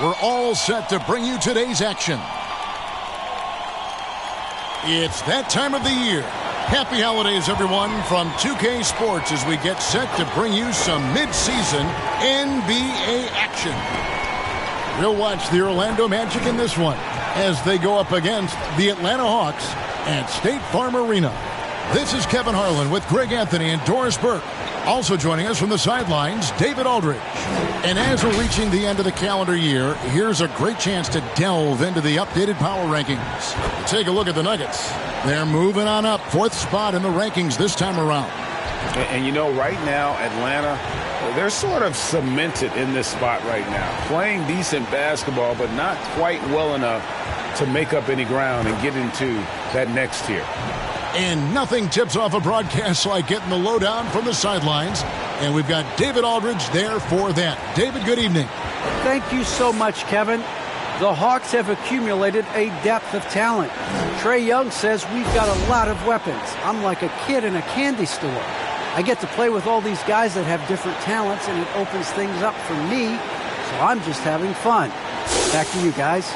We're all set to bring you today's action. It's that time of the year. Happy holidays, everyone, from 2K Sports as we get set to bring you some mid-season NBA action. We'll watch the Orlando Magic in this one as they go up against the Atlanta Hawks at State Farm Arena. This is Kevin Harlan with Greg Anthony and Doris Burke. Also joining us from the sidelines, David Aldridge. And as we're reaching the end of the calendar year, here's a great chance to delve into the updated power rankings. Take a look at the Nuggets. They're moving on up, 4th spot in the rankings this time around. And you know, right now, Atlanta, they're sort of cemented in this spot right now. Playing decent basketball, but not quite well enough to make up any ground and get into that next tier. And nothing tips off a broadcast like getting the lowdown from the sidelines. And we've got David Aldridge there for that. David, good evening. Thank you so much, Kevin. The Hawks have accumulated a depth of talent. Trae Young says we've got a lot of weapons. I'm like a kid in a candy store. I get to play with all these guys that have different talents, and it opens things up for me, so I'm just having fun. Back to you guys.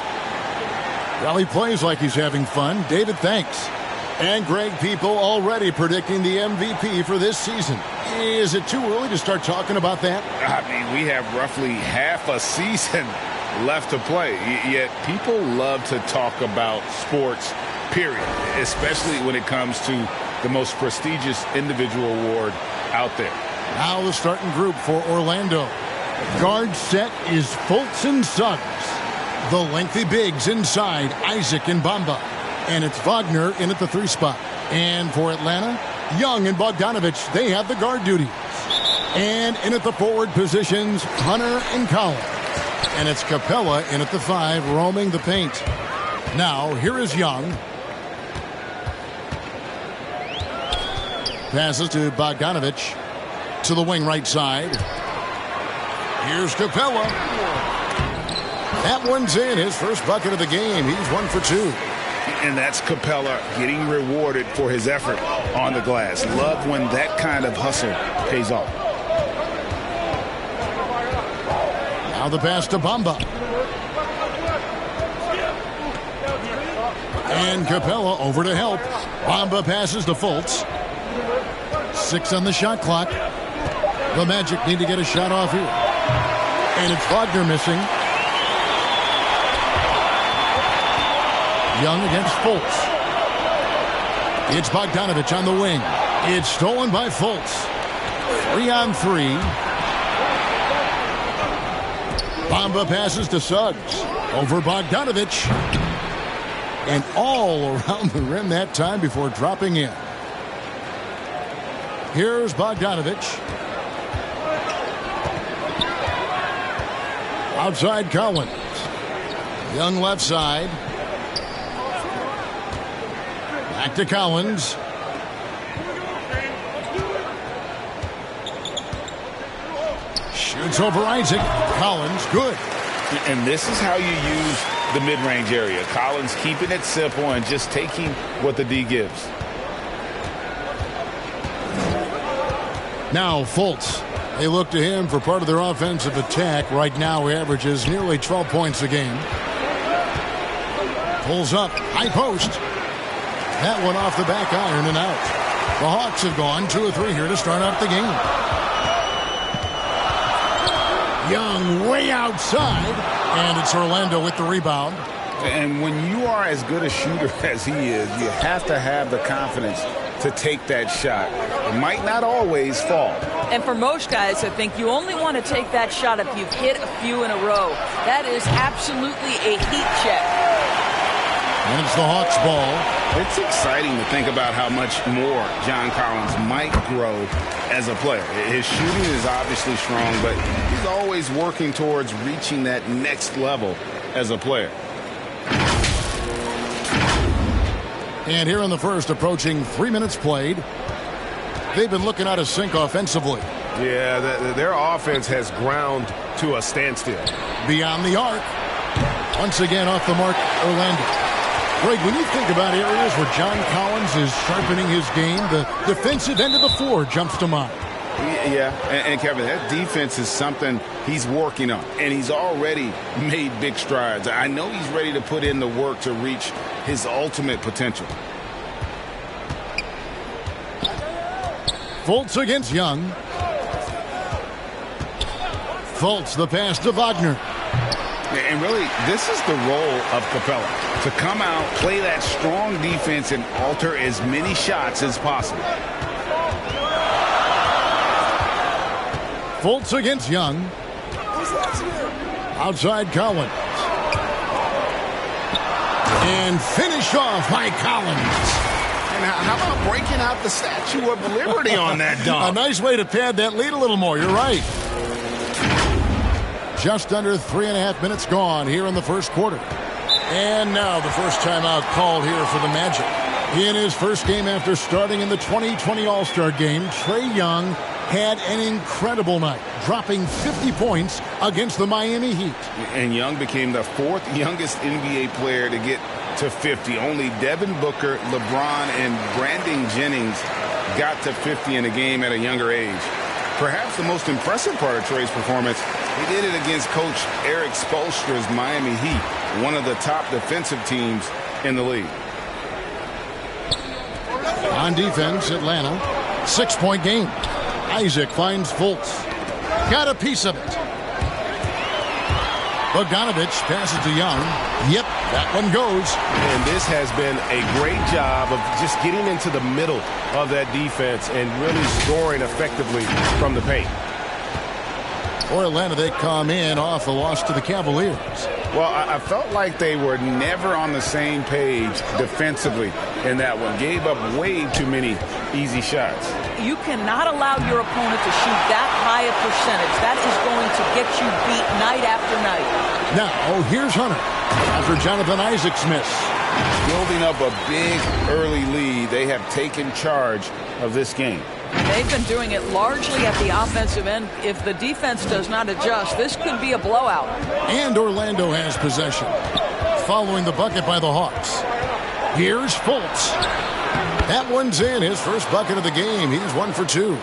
Well, he plays like he's having fun. David, thanks. And Greg, people already predicting the MVP for this season. Is it too early to start talking about that? I mean, we have roughly half a season left to play, yet people love to talk about sports, period, especially when it comes to the most prestigious individual award out there. Now the starting group for Orlando. Guard set is Fultz and Suggs. The lengthy bigs inside, Isaac and Bamba. And it's Wagner in at the 3 spot. And for Atlanta, Young and Bogdanovich, they have the guard duties. And in at the forward positions, Hunter and Collins. And it's Capella in at the 5, roaming the paint. Now, here is Young. Passes to Bogdanovich. To the wing right side. Here's Capella. That one's in, his first bucket of the game. He's 1 for 2. And that's Capella getting rewarded for his effort on the glass. Love when that kind of hustle pays off. Now the pass to Bamba. And Capella over to help. Bamba passes to Fultz. 6 on the shot clock. The Magic need to get a shot off here. And it's Wagner missing. Young against Fultz. It's Bogdanovich on the wing. It's stolen by Fultz. 3 on 3. Bamba passes to Suggs. Over Bogdanovich. And all around the rim that time before dropping in. Here's Bogdanovich. Outside Collins. Young left side. Back to Collins. Shoots over Isaac. Collins, good. And this is how you use the mid-range area. Collins keeping it simple and just taking what the D gives. Now Fultz. They look to him for part of their offensive attack. Right now he averages nearly 12 points a game. Pulls up. High post. That one off the back iron and out. The Hawks have gone 2 or 3 here to start out the game. Young way outside. And it's Orlando with the rebound. And when you are as good a shooter as he is, you have to have the confidence to take that shot. It might not always fall. And for most guys, I think you only want to take that shot if you've hit a few in a row. That is absolutely a heat check. And it's the Hawks ball. It's exciting to think about how much more John Collins might grow as a player. His shooting is obviously strong, but he's always working towards reaching that next level as a player. And here in the first, approaching 3 minutes played. They've been looking out of sync offensively. Yeah, their offense has ground to a standstill. Beyond the arc. Once again off the mark, Orlando. Greg, when you think about areas where John Collins is sharpening his game, the defensive end of the floor jumps to mind. Yeah, and Kevin, that defense is something he's working on, and he's already made big strides. I know he's ready to put in the work to reach his ultimate potential. Fultz against Young. Fultz, the pass to Wagner. And really, this is the role of Capella, to come out, play that strong defense, and alter as many shots as possible. Fultz against Young. Outside Collins. And finish off by Collins. And how about breaking out the Statue of Liberty on that dunk? A nice way to pad that lead a little more. You're right. Just under 3.5 minutes gone here in the first quarter. And now the first timeout called here for the Magic. In his first game after starting in the 2020 All-Star Game, Trae Young had an incredible night, dropping 50 points against the Miami Heat. And Young became the 4th youngest NBA player to get to 50. Only Devin Booker, LeBron, and Brandon Jennings got to 50 in a game at a younger age. Perhaps the most impressive part of Trae's performance, he did it against Coach Eric Spoelstra's Miami Heat, one of the top defensive teams in the league. On defense, Atlanta, 6-point game. Isaac finds Fultz. Got a piece of it. Bogdanovich passes to Young. Yep, that one goes. And this has been a great job of just getting into the middle of that defense and really scoring effectively from the paint. For Atlanta, they come in off a loss to the Cavaliers. Well, I felt like they were never on the same page defensively in that one. Gave up way too many easy shots. You cannot allow your opponent to shoot that high a percentage. That is going to get you beat night after night. Now, here's Hunter after Jonathan Isaac's miss. Building up a big early lead, they have taken charge of this game. They've been doing it largely at the offensive end. If the defense does not adjust, this could be a blowout. And Orlando has possession, following the bucket by the Hawks. Here's Fultz. That one's in, his first bucket of the game. He's 1 for 2.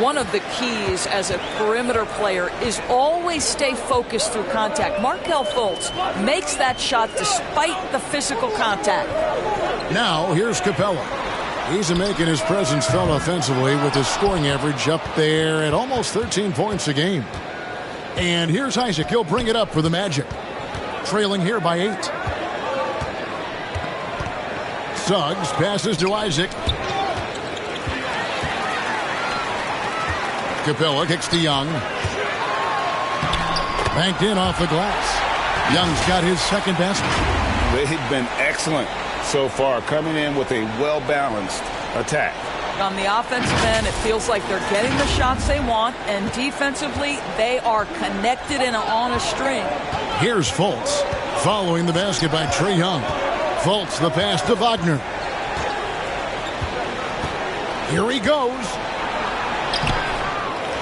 One of the keys as a perimeter player is always stay focused through contact. Markelle Fultz makes that shot despite the physical contact. Now, here's Capella. He's making his presence felt offensively with his scoring average up there at almost 13 points a game. And here's Isaac. He'll bring it up for the Magic. Trailing here by 8. Suggs passes to Isaac. Capella kicks to Young. Banked in off the glass. Young's got his second basket. They've been excellent so far, coming in with a well-balanced attack. On the offensive end, it feels like they're getting the shots they want, and defensively, they are connected and on a string. Here's Fultz, following the basket by Trae Young. Fultz, the pass to Wagner. Here he goes.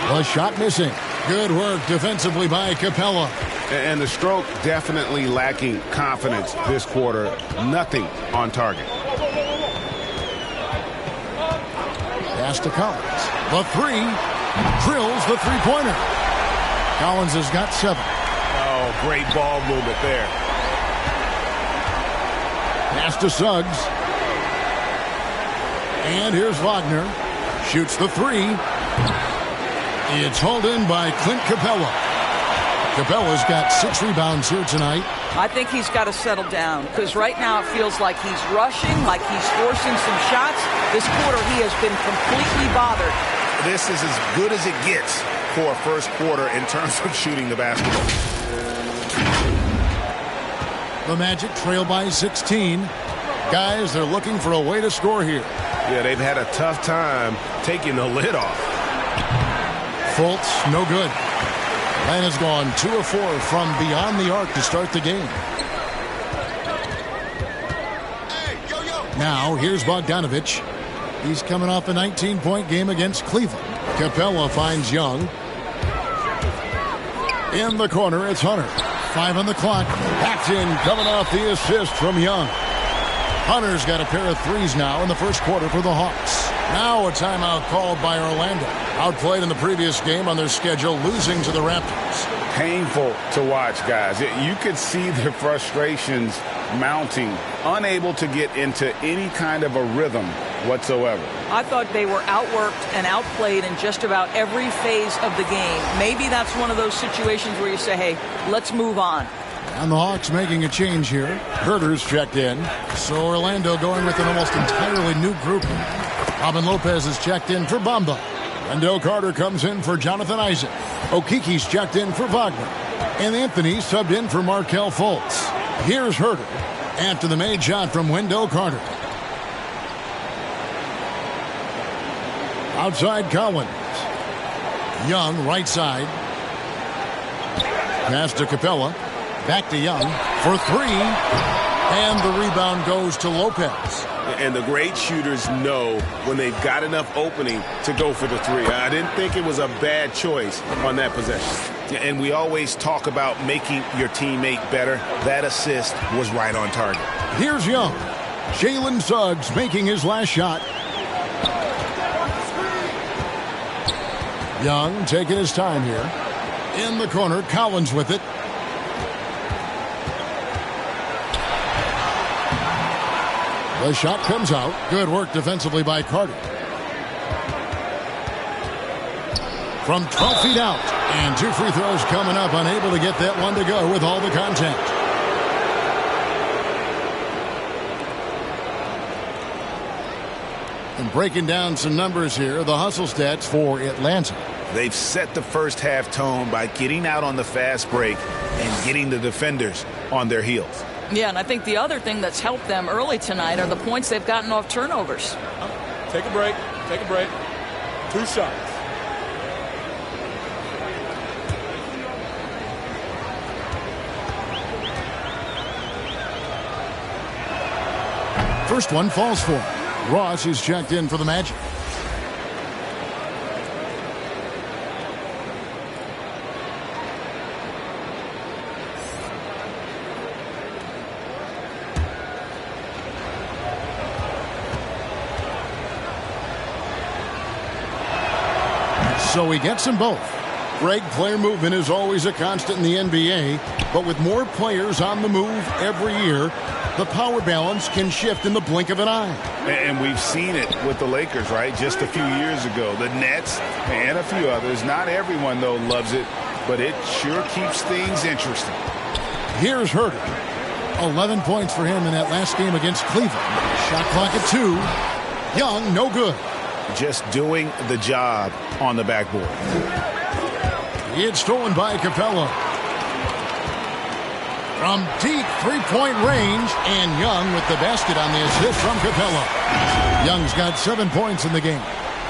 The shot missing. Good work defensively by Capella. And the stroke definitely lacking confidence this quarter. Nothing on target. Pass to Collins. The three. Drills the three-pointer. Collins has got 7. Oh, great ball movement there. Pass to Suggs. And here's Wagner. Shoots the 3. It's hauled in by Clint Capella. Capella's got 6 rebounds here tonight. I think he's got to settle down because right now it feels like he's rushing, like he's forcing some shots. This quarter he has been completely bothered. This is as good as it gets for a first quarter in terms of shooting the basketball. The Magic trail by 16. Guys, they're looking for a way to score here. Yeah, they've had a tough time taking the lid off. Fultz, no good. Atlanta's gone 2 of 4 from beyond the arc to start the game. Now, here's Bogdanovich. He's coming off a 19-point game against Cleveland. Capella finds Young. In the corner, it's Hunter. 5 on the clock. Backed in, coming off the assist from Young. Hunter's got a pair of threes now in the first quarter for the Hawks. Now a timeout called by Orlando. Outplayed in the previous game on their schedule, losing to the Raptors. Painful to watch, guys. You could see their frustrations mounting, unable to get into any kind of a rhythm whatsoever. I thought they were outworked and outplayed in just about every phase of the game. Maybe that's one of those situations where you say, hey, let's move on. And the Hawks making a change here. Herter's checked in. So Orlando going with an almost entirely new group. Robin Lopez is checked in for Bamba. Wendell Carter comes in for Jonathan Isaac. Okiki's checked in for Wagner. And Anthony subbed in for Markelle Fultz. Here's Herter after the made shot from Wendell Carter. Outside Collins. Young, right side. Pass to Capella. Back to Young for three. And the rebound goes to Lopez. And the great shooters know when they've got enough opening to go for the three. I didn't think it was a bad choice on that possession. And we always talk about making your teammate better. That assist was right on target. Here's Young. Jalen Suggs making his last shot. Young taking his time here. In the corner, Collins with it. The shot comes out. Good work defensively by Carter. From 12 feet out. And 2 free throws coming up. Unable to get that one to go with all the contact. And breaking down some numbers here, the hustle stats for Atlanta. They've set the first half tone by getting out on the fast break and getting the defenders on their heels. Yeah, and I think the other thing that's helped them early tonight are the points they've gotten off turnovers. Take a break. Take a break. 2 shots. First one falls for Ross is checked in for the Magic. So he gets them both. Greg, player movement is always a constant in the NBA, but with more players on the move every year, the power balance can shift in the blink of an eye. And we've seen it with the Lakers, right? Just a few years ago. The Nets and a few others. Not everyone, though, loves it, but it sure keeps things interesting. Here's Herter. 11 points for him in that last game against Cleveland. Shot clock at 2. Young, no good. Just doing the job on the backboard. It's stolen by Capella. From deep three-point range, and Young with the basket on the assist from Capella. Young's got 7 points in the game.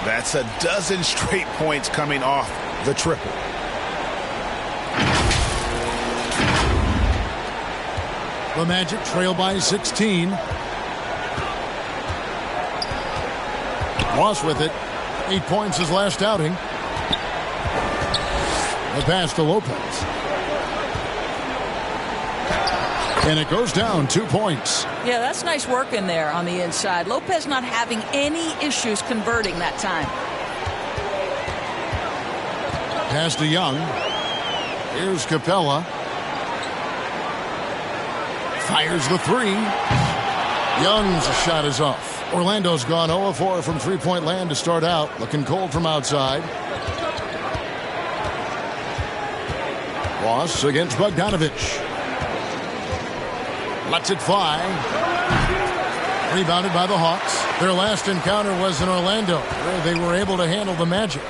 That's a dozen straight points coming off the triple. The Magic trail by 16. Ross with it. 8 points his last outing. The pass to Lopez. And it goes down 2 points. Yeah, that's nice work in there on the inside. Lopez not having any issues converting that time. Pass to Young. Here's Capella. Fires the three. Young's shot is off. Orlando's gone 0-4 from three-point land to start out. Looking cold from outside. Ross against Bogdanovich. Lets it fly. Rebounded by the Hawks. Their last encounter was in Orlando, where they were able to handle the Magic.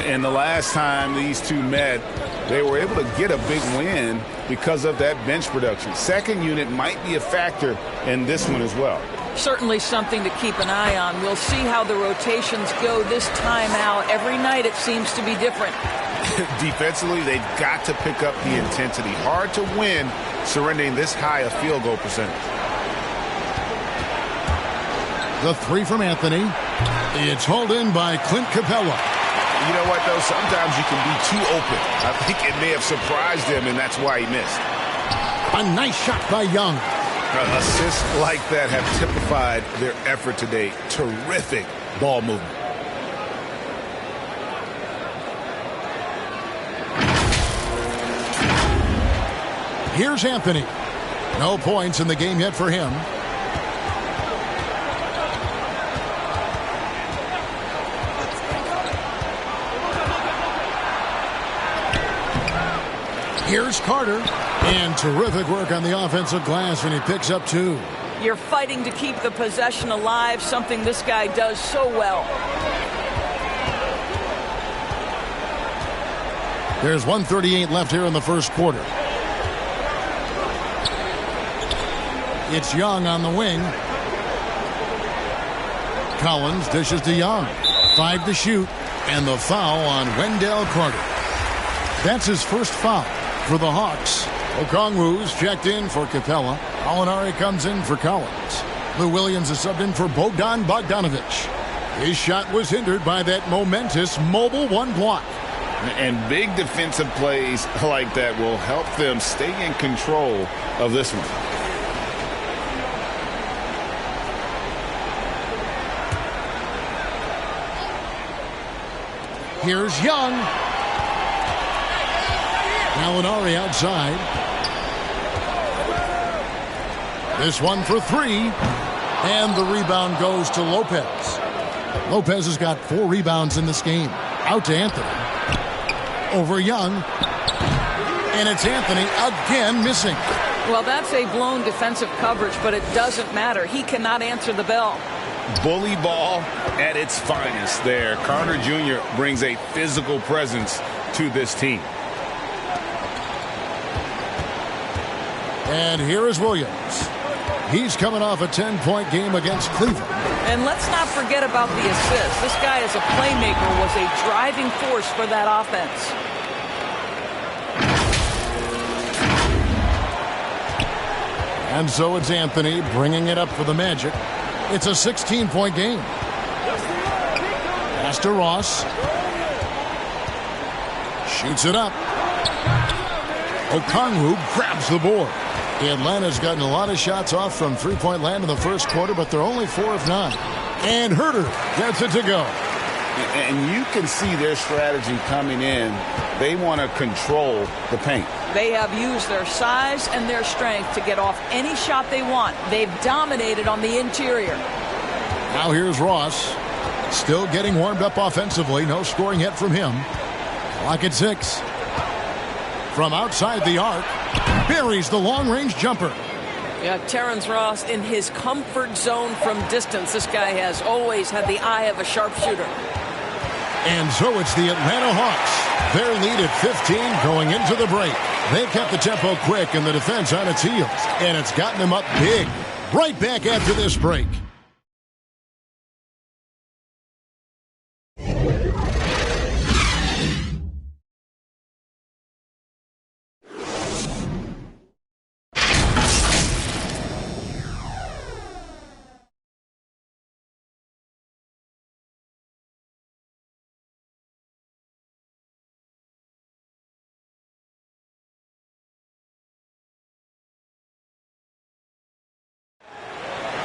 And the last time these two met, they were able to get a big win because of that bench production. Second unit might be a factor in this one as well. Certainly something to keep an eye on. We'll see how the rotations go this time out. Every night it seems to be different. Defensively, they've got to pick up the intensity. Hard to win surrendering this high a field goal percentage. The three from Anthony. It's hauled in by Clint Capella. You know what, though? Sometimes you can be too open. I think it may have surprised him, and that's why he missed. A nice shot by Young. Assists like that have typified their effort today. Terrific ball movement. Here's Anthony. No points in the game yet for him. Here's Carter. And terrific work on the offensive glass, and he picks up 2. You're fighting to keep the possession alive, something this guy does so well. There's 1:38 left here in the first quarter. It's Young on the wing. Collins dishes to Young. 5 to shoot, and the foul on Wendell Carter. That's his first foul for the Hawks. Okongwu's checked in for Capella. Alinari comes in for Collins. Lou Williams is subbed in for Bogdan Bogdanovic. His shot was hindered by that momentous mobile 1 block. And big defensive plays like that will help them stay in control of this one. Here's Young. Alinari outside. This one for 3. And the rebound goes to Lopez. Lopez has got 4 rebounds in this game. Out to Anthony. Over Young. And it's Anthony again missing. Well, that's a blown defensive coverage, but it doesn't matter. He cannot answer the bell. Bully ball at its finest there. Carter Jr. brings a physical presence to this team. And here is Williams. He's coming off a 10-point game against Cleveland. And let's not forget about the assist. This guy as a playmaker was a driving force for that offense. And so it's Anthony bringing it up for the Magic. It's a 16-point game. Pass to Ross. Shoots it up. Okongwu grabs the board. Atlanta's gotten a lot of shots off from three-point land in the first quarter, but they're only 4 of 9. And Herter gets it to go. And you can see their strategy coming in. They want to control the paint. They have used their size and their strength to get off any shot they want. They've dominated on the interior. Now here's Ross. Still getting warmed up offensively. No scoring yet from him. Clock at 6. From outside the arc, buries the long-range jumper. Yeah, Terrence Ross in his comfort zone from distance. This guy has always had the eye of a sharpshooter. And so it's the Atlanta Hawks. Their lead at 15 going into the break. They kept the tempo quick and the defense on its heels. And it's gotten them up big. Right back after this break.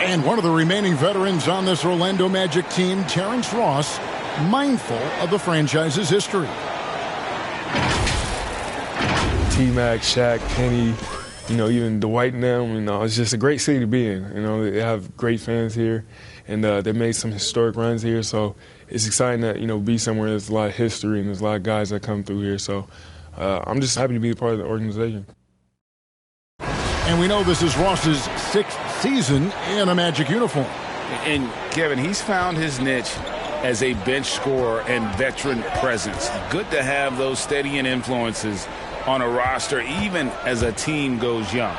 And one of the remaining veterans on this Orlando Magic team, Terrence Ross, mindful of the franchise's history. T-Mac, Shaq, Kenny, even Dwight and them, it's just a great city to be in. They have great fans here, and they made some historic runs here, so it's exciting that, be somewhere there's a lot of history and there's a lot of guys that come through here. So I'm just happy to be a part of the organization. And we know this is Ross's 6th season in a Magic uniform. And, Kevin, he's found his niche as a bench scorer and veteran presence. Good to have those steadying influences on a roster, even as a team goes young.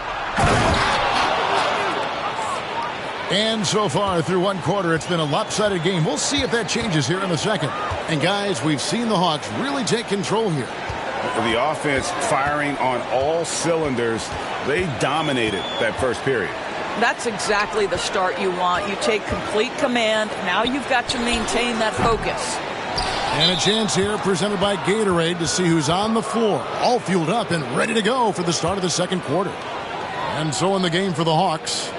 And so far through one quarter, it's been a lopsided game. We'll see if that changes here in the second. And, guys, we've seen the Hawks really take control here. The offense firing on all cylinders. They dominated that first period. That's exactly the start you want. You take complete command. Now you've got to maintain that focus. And a chance here presented by Gatorade to see who's on the floor. All fueled up and ready to go for the start of the second quarter. And so in the game for the Hawks,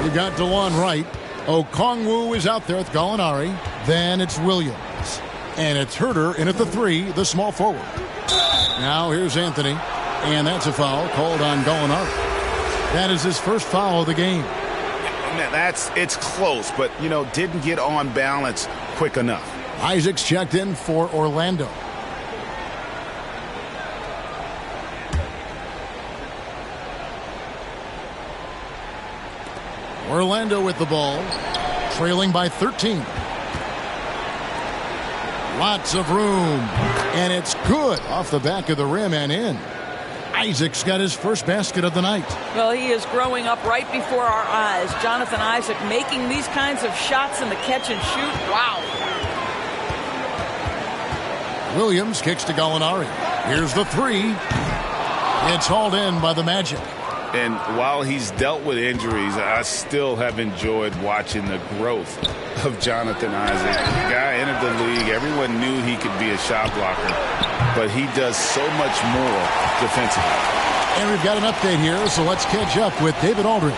you got DeLon Wright, Okongwu is out there with Gallinari. Then it's Williams. And it's Herter in at the 3, the small forward. Now here's Anthony. And that's a foul called on Gallinari. That is his first foul of the game. It's close, but, didn't get on balance quick enough. Isaac's checked in for Orlando. Orlando with the ball, trailing by 13. Lots of room, and it's good off the back of the rim and in. Isaac's got his first basket of the night. Well, he is growing up right before our eyes. Jonathan Isaac making these kinds of shots in the catch and shoot. Wow. Williams kicks to Gallinari. Here's the 3. It's hauled in by the Magic. And while he's dealt with injuries, I still have enjoyed watching the growth of Jonathan Isaac. The guy entered the league. Everyone knew he could be a shot blocker, but he does so much more defensively. And we've got an update here, so let's catch up with David Aldridge.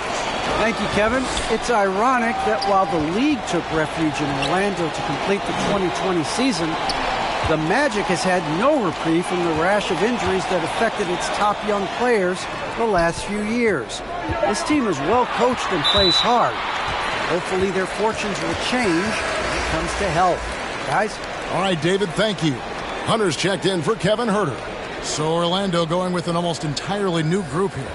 Thank you, Kevin. It's ironic that while the league took refuge in Orlando to complete the 2020 season, the Magic has had no reprieve from the rash of injuries that affected its top young players the last few years. This team is well coached and plays hard. Hopefully their fortunes will change when it comes to health. Guys? All right, David, thank you. Hunter's checked in for Kevin Herter. So Orlando going with an almost entirely new group here.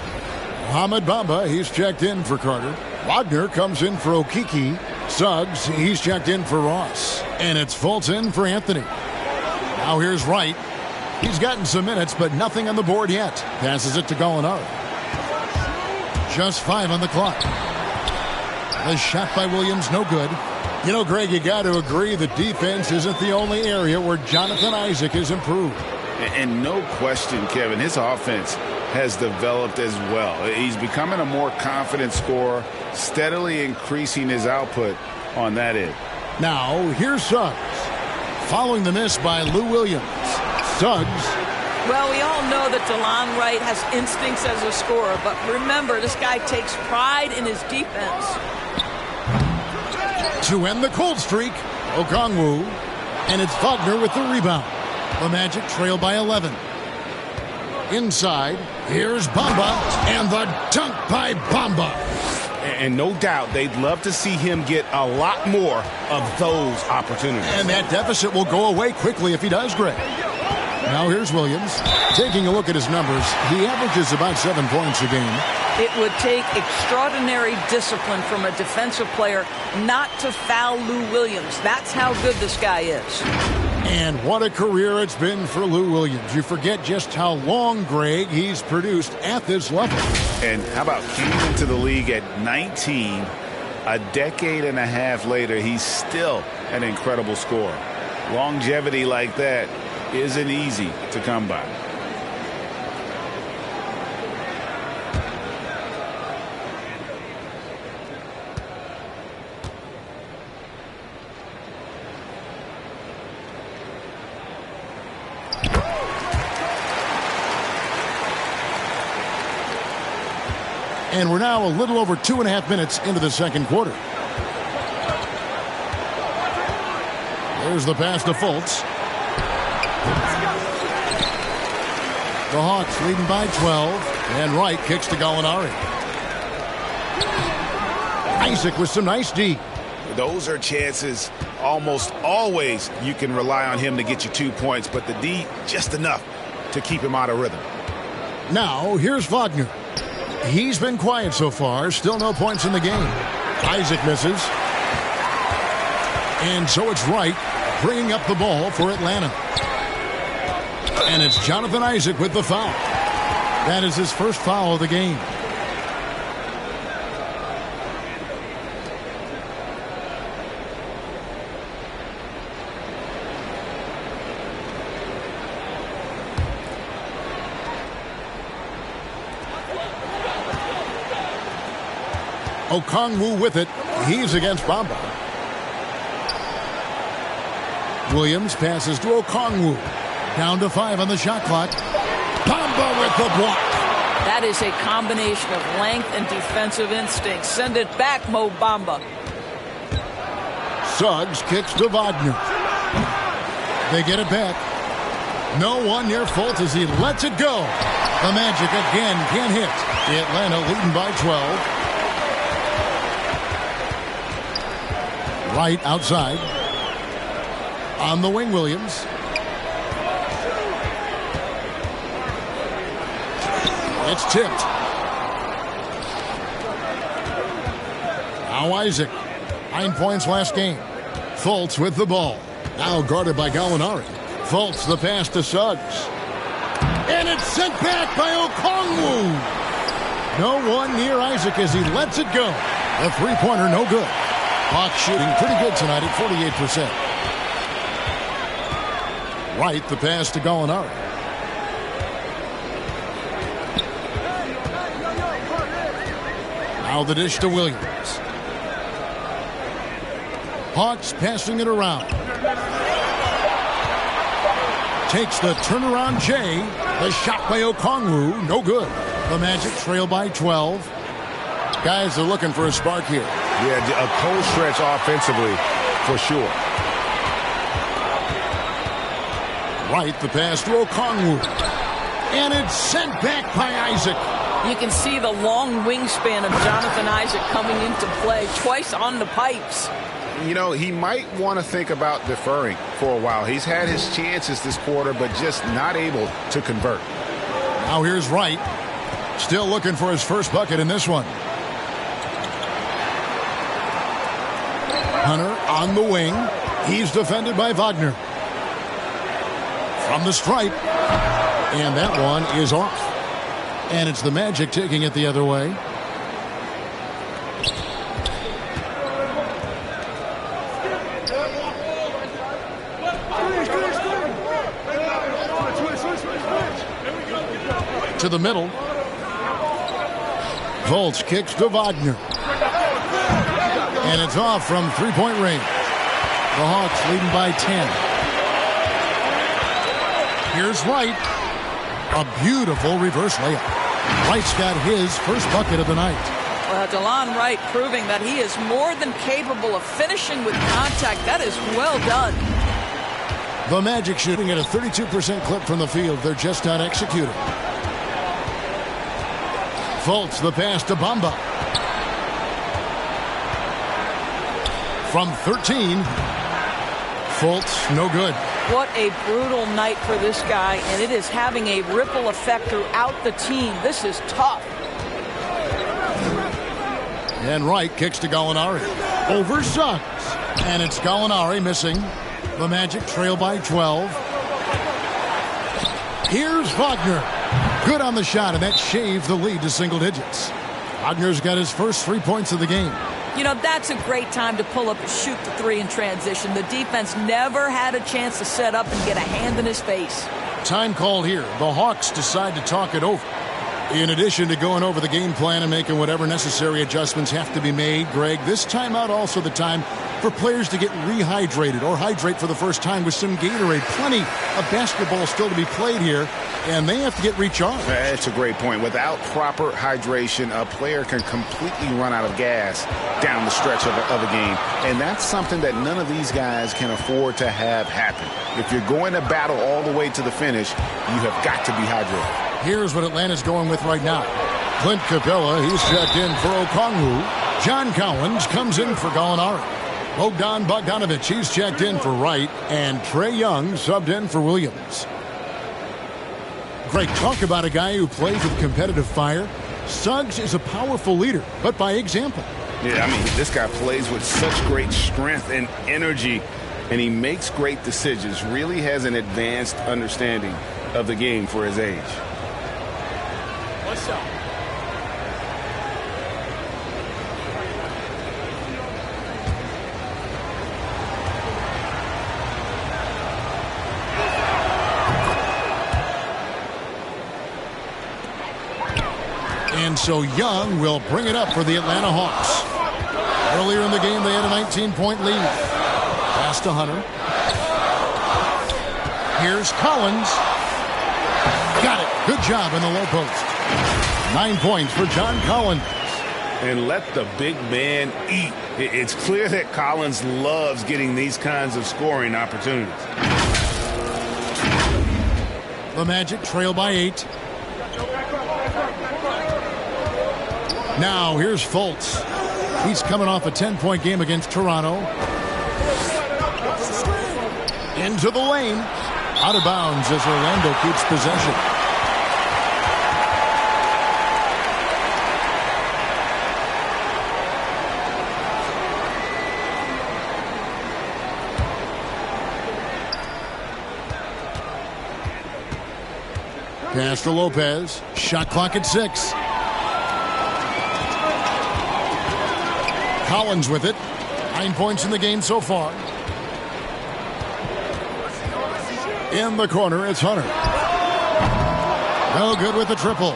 Mohamed Bamba, he's checked in for Carter. Wagner comes in for Okiki. Suggs, he's checked in for Ross. And it's Fultz in for Anthony. Now here's Wright. He's gotten some minutes, but nothing on the board yet. Passes it to Gallinari. Just 5 on the clock. The shot by Williams, no good. Greg, you got to agree the defense isn't the only area where Jonathan Isaac has improved. And no question, Kevin, his offense has developed as well. He's becoming a more confident scorer, steadily increasing his output on that end. Now, here's Suggs. Following the miss by Lou Williams. Suggs. Well, we all know that DeLon Wright has instincts as a scorer, but remember, this guy takes pride in his defense. To end the cold streak, Okongwu. And it's Wagner with the rebound. The Magic trail by 11. Inside, here's Bamba, and the dunk by Bamba. And no doubt they'd love to see him get a lot more of those opportunities. And that deficit will go away quickly if he does, Greg. Now here's Williams. Taking a look at his numbers, he averages about 7 points a game. It would take extraordinary discipline from a defensive player not to foul Lou Williams. That's how good this guy is. And what a career it's been for Lou Williams. You forget just how long, Greg, he's produced at this level. And how about came into the league at 19, a decade and a half later, he's still an incredible scorer. Longevity like that isn't easy to come by. And we're now a little over 2.5 minutes into the second quarter. There's the pass to Fultz. The Hawks leading by 12. And Wright kicks to Gallinari. Isaac with some nice D. Those are chances almost always you can rely on him to get you 2 points, but the D just enough to keep him out of rhythm. Now here's Wagner. He's been quiet so far. Still no points in the game. Isaac misses. And so it's Wright bringing up the ball for Atlanta. And it's Jonathan Isaac with the foul. That is his first foul of the game. Okongwu with it. He's against Bamba. Williams passes to Okongwu. Down to 5 on the shot clock. Bamba with the block. That is a combination of length and defensive instinct. Send it back, Mo Bamba. Suggs kicks to Wagner. They get it back. No one near Fultz as he lets it go. The Magic again can't hit. Atlanta leading by 12. Right outside. On the wing, Williams. It's tipped. Now Isaac. 9 points last game. Fultz with the ball. Now guarded by Gallinari. Fultz the pass to Suggs. And it's sent back by Okongwu. No one near Isaac as he lets it go. The three-pointer no good. Hawks shooting pretty good tonight at 48%. Right, the pass to Gallinari. Now the dish to Williams. Hawks passing it around. Takes the turnaround Jay. The shot by Okongwu, no good. The Magic trail by 12. Guys are looking for a spark here. Yeah, a cold stretch offensively for sure. Right, the pass to Okongwu. And it's sent back by Isaac. You can see the long wingspan of Jonathan Isaac coming into play twice on the pipes. You know, he might want to think about deferring for a while. He's had his chances this quarter, but just not able to convert. Now here's Wright. Still looking for his first bucket in this one. Hunter on the wing. He's defended by Wagner. From the stripe. And that one is off. And it's the Magic taking it the other way. To the middle. Fultz kicks to Wagner. And it's off from three-point range. The Hawks leading by 10. Here's Wright. A beautiful reverse layup. Wright's got his first bucket of the night. Well, Delon Wright proving that he is more than capable of finishing with contact. That is well done. The Magic shooting at a 32% clip from the field. They're just not executing. Fultz the pass to Bamba. From 13. Fultz, no good. What a brutal night for this guy, and it is having a ripple effect throughout the team. This is tough. And Wright kicks to Gallinari. Over Suggs. And it's Gallinari missing. The Magic trail by 12. Here's Wagner. Good on the shot, and that shaved the lead to single digits. Wagner's got his first 3 points of the game. You know, that's a great time to pull up and shoot the three in transition. The defense never had a chance to set up and get a hand in his face. Time called here. The Hawks decide to talk it over. In addition to going over the game plan and making whatever necessary adjustments have to be made, Greg, this timeout also the time for players to get rehydrated or hydrate for the first time with some Gatorade. Plenty of basketball still to be played here, and they have to get recharged. That's a great point. Without proper hydration, a player can completely run out of gas down the stretch of a game. And that's something that none of these guys can afford to have happen. If you're going to battle all the way to the finish, you have got to be hydrated. Here's what Atlanta's going with right now. Clint Capella, he's checked in for Okongwu. John Collins comes in for Gallinari. Bogdan Bogdanovic, he's checked in for Wright. And Trae Young subbed in for Williams. Greg, talk about a guy who plays with competitive fire. Suggs is a powerful leader, but by example. Yeah, I mean, this guy plays with such great strength and energy, and he makes great decisions, really has an advanced understanding of the game for his age. What's up? And so Young will bring it up for the Atlanta Hawks. Earlier in the game, they had a 19-point lead. Pass to Hunter. Here's Collins. Got it. Good job in the low post. 9 points for John Collins. and let the big man eat. It's clear that Collins loves getting these kinds of scoring opportunities. The Magic trail by 8. Now here's Fultz. He's coming off a 10-point game against Toronto. Into the lane. Out of bounds as Orlando keeps possession. Pass to Lopez. Shot clock at 6. Collins with it. 9 points in the game so far. In the corner, it's Hunter. No good with the triple.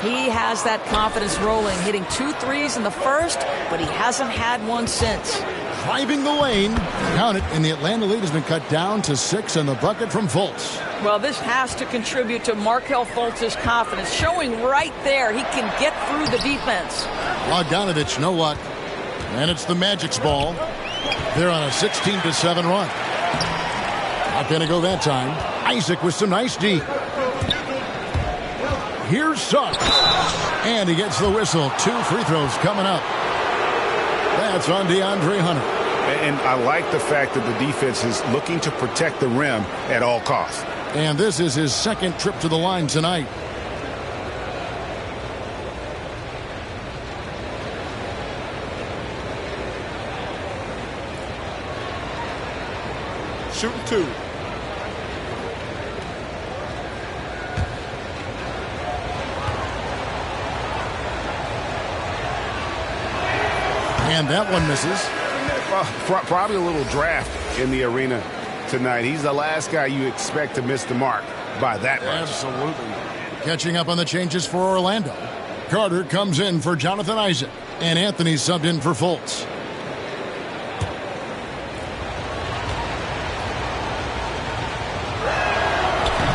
He has that confidence rolling, hitting 2 threes in the first, but he hasn't had one since. Driving the lane. Count it, and the Atlanta lead has been cut down to 6 on the bucket from Fultz. Well, this has to contribute to Markelle Fultz's confidence, showing right there he can get through the defense. Bogdanovich, no luck. And it's the Magic's ball. They're on a 16-7 run. Not going to go that time. Isaac with some nice D. Here's Suggs. And he gets the whistle. 2 free throws coming up. That's on DeAndre Hunter. And I like the fact that the defense is looking to protect the rim at all costs. And this is his second trip to the line tonight. Shooting 2. And that one misses. Probably a little draft in the arena tonight. He's the last guy you expect to miss the mark by that much. Absolutely. Catching up on the changes for Orlando. Carter comes in for Jonathan Isaac. And Anthony subbed in for Fultz.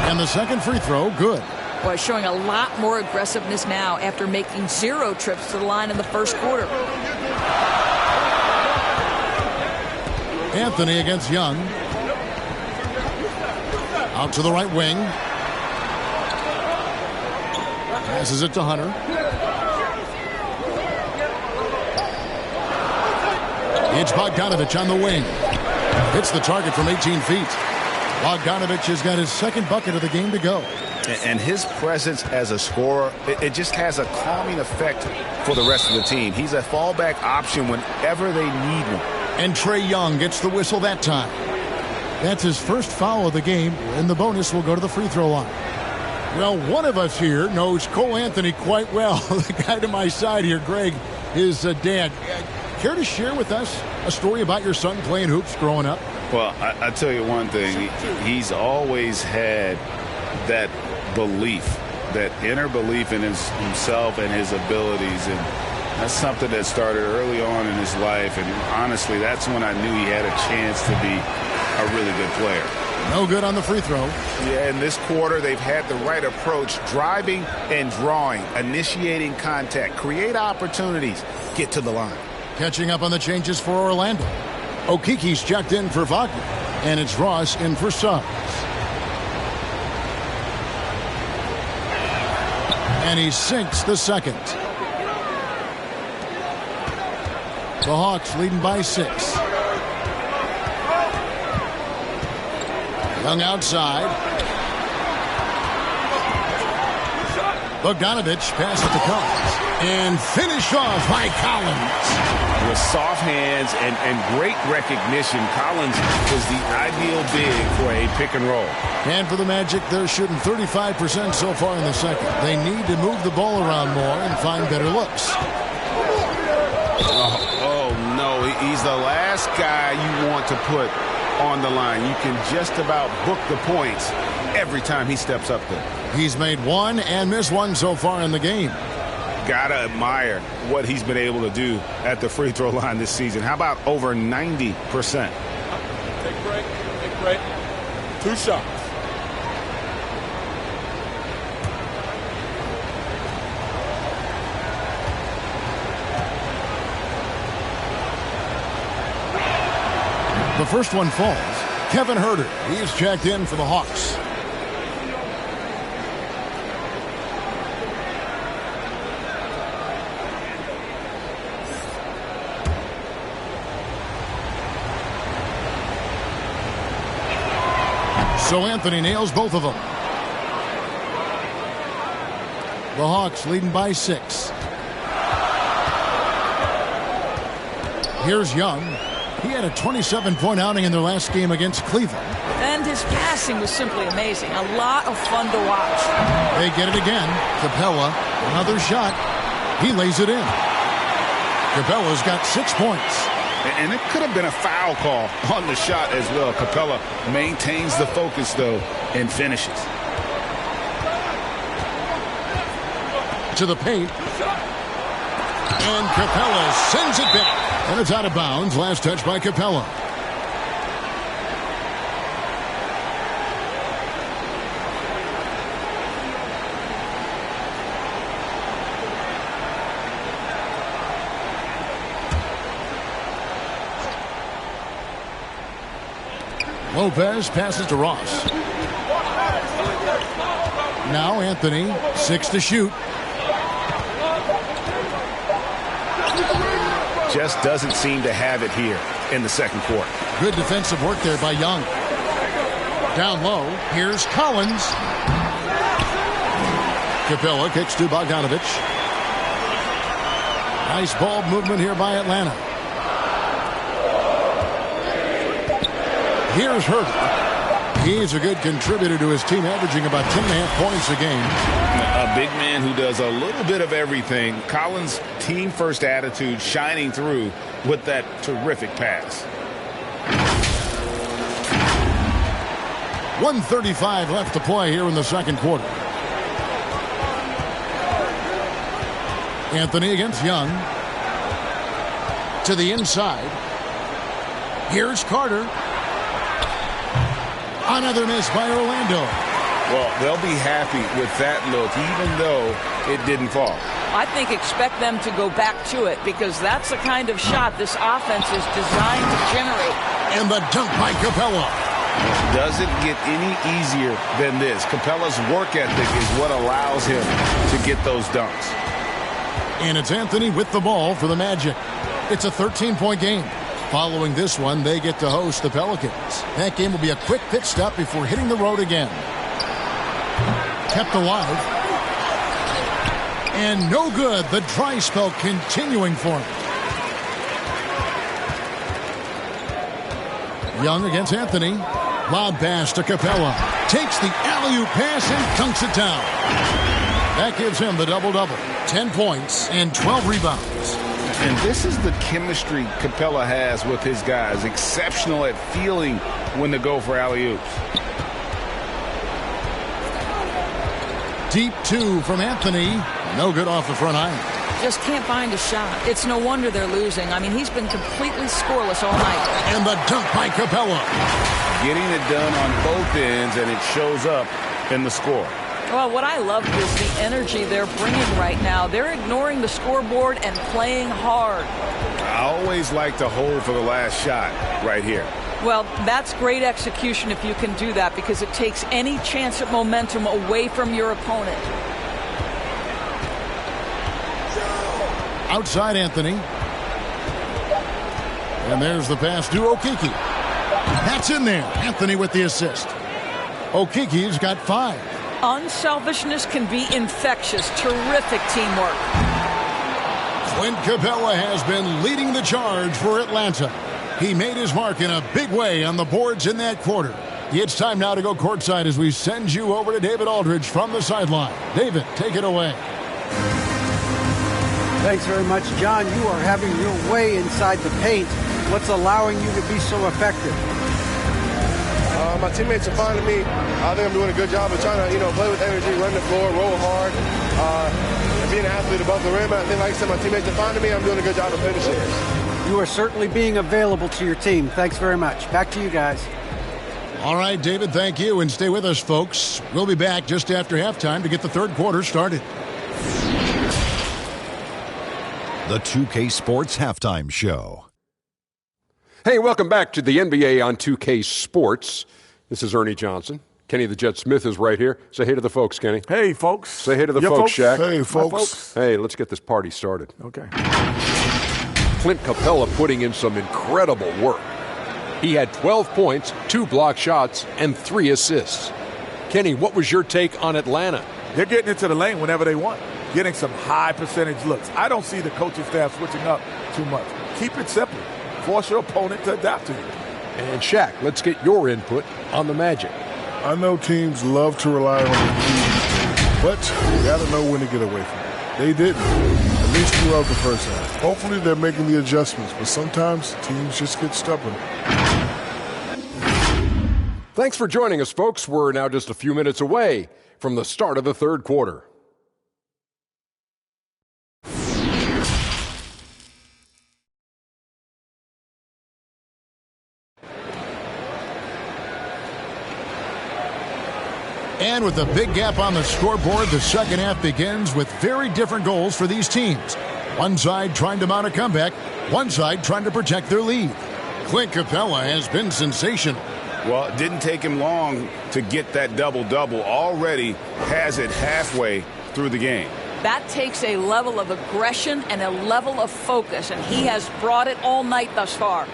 And the second free throw, good. Boy, showing a lot more aggressiveness now after making 0 trips to the line in the first quarter. Anthony against Young. Out to the right wing. Passes it to Hunter. It's Bogdanovich on the wing. Hits the target from 18 feet. Bogdanovich has got his second bucket of the game to go. And his presence as a scorer, it just has a calming effect for the rest of the team. He's a fallback option whenever they need one. And Trae Young gets the whistle that time. That's his first foul of the game, and the bonus will go to the free throw line. Well, one of us here knows Cole Anthony quite well. The guy to my side here, Greg, is dad. Care to share with us a story about your son playing hoops growing up? Well, I tell you one thing. He's always had that belief, that inner belief in himself and his abilities. And that's something that started early on in his life. And honestly, that's when I knew he had a chance to be a really good player. No good on the free throw. Yeah, in this quarter, they've had the right approach, driving and drawing, initiating contact, create opportunities, get to the line. Catching up on the changes for Orlando. Okiki's checked in for Wagner, and it's Ross in for Suggs. And he sinks the second. The Hawks leading by 6. Young outside. Bogdanovich pass it to Collins. And finish off by Collins. With soft hands and great recognition, Collins is the ideal big for a pick and roll. And for the Magic, they're shooting 35% so far in the second. They need to move the ball around more and find better looks. Oh no, he's the last guy you want to put on the line. You can just about book the points every time he steps up there. He's made 1 and missed 1 so far in the game. Gotta admire what he's been able to do at the free throw line this season. How about over 90%? Take break. 2 shots. The first one falls. Kevin Huerter, he's checked in for the Hawks. So Anthony nails both of them. The Hawks leading by 6. Here's Young. He had a 27-point outing in their last game against Cleveland. And his passing was simply amazing. A lot of fun to watch. They get it again. Capella, another shot. He lays it in. Capella's got 6 points. And it could have been a foul call on the shot as well. Capella maintains the focus, though, and finishes. To the paint. And Capella sends it back. And it's out of bounds. Last touch by Capella. Lopez passes to Ross. Now Anthony, 6 to shoot. Just doesn't seem to have it here in the second quarter. Good defensive work there by Young. Down low, here's Collins. Capella kicks to Bogdanovich. Nice ball movement here by Atlanta. Here's Huerter. He's a good contributor to his team, averaging about 10.5 points a game. A big man who does a little bit of everything. Collins' team-first attitude shining through with that terrific pass. 1:35 left to play here in the second quarter. Anthony against Young. To the inside. Here's Carter. Another miss by Orlando. Well, they'll be happy with that look, even though it didn't fall. I think expect them to go back to it because that's the kind of shot this offense is designed to generate. And the dunk by Capella. It doesn't get any easier than this. Capella's work ethic is what allows him to get those dunks. And it's Anthony with the ball for the Magic. It's a 13-point game. Following this one, they get to host the Pelicans. That game will be a quick pit stop before hitting the road again. Kept alive. And no good. The dry spell continuing for him. Young against Anthony. Lob pass to Capella. Takes the alley-oop pass and dunks it down. That gives him the double-double. 10 points and 12 rebounds. And this is the chemistry Capella has with his guys. Exceptional at feeling when to go for alley-oops. Deep 2 from Anthony. No good off the front iron. Just can't find a shot. It's no wonder they're losing. I mean, he's been completely scoreless all night. And the dunk by Capella. Getting it done on both ends, and it shows up in the score. Well, what I love is the energy they're bringing right now. They're ignoring the scoreboard and playing hard. I always like to hold for the last shot right here. Well, that's great execution if you can do that because it takes any chance at momentum away from your opponent. Outside Anthony. And there's the pass to Okeke. That's in there. Anthony with the assist. Okeke's got 5. Unselfishness can be infectious. Terrific teamwork. Clint Capella has been leading the charge for Atlanta. He made his mark in a big way on the boards in that quarter. It's time now to go courtside as we send you over to David Aldridge from the sideline. David, take it away. Thanks very much, John. You are having your way inside the paint. What's allowing you to be so effective? My teammates are finding me. I think I'm doing a good job of trying to, play with energy, run the floor, roll hard, and be an athlete above the rim. I think, like I said, my teammates are finding me. I'm doing a good job of finishing. You are certainly being available to your team. Thanks very much. Back to you guys. All right, David, thank you. And stay with us, folks. We'll be back just after halftime to get the third quarter started. The 2K Sports Halftime Show. Hey, welcome back to the NBA on 2K Sports. This is Ernie Johnson. Kenny the Jet Smith is right here. Say hey to the folks, Kenny. Hey, folks. Say hey to the folks, Shaq. Hey, folks. Hey, let's get this party started. Okay. Clint Capella putting in some incredible work. He had 12 points, 2 block shots, and 3 assists. Kenny, what was your take on Atlanta? They're getting into the lane whenever they want, getting some high percentage looks. I don't see the coaching staff switching up too much. Keep it simple. Force your opponent to adapt to you. And Shaq, let's get your input on the Magic. I know teams love to rely on their lead, but you got to know when to get away from it. They didn't, at least throughout the first half. Hopefully they're making the adjustments, but sometimes teams just get stubborn. Thanks for joining us, folks. We're now just a few minutes away from the start of the third quarter. And with a big gap on the scoreboard, the second half begins with very different goals for these teams. One side trying to mount a comeback, one side trying to protect their lead. Clint Capella has been sensational. Well, it didn't take him long to get that double-double. Already has it halfway through the game. That takes a level of aggression and a level of focus, and he has brought it all night thus far.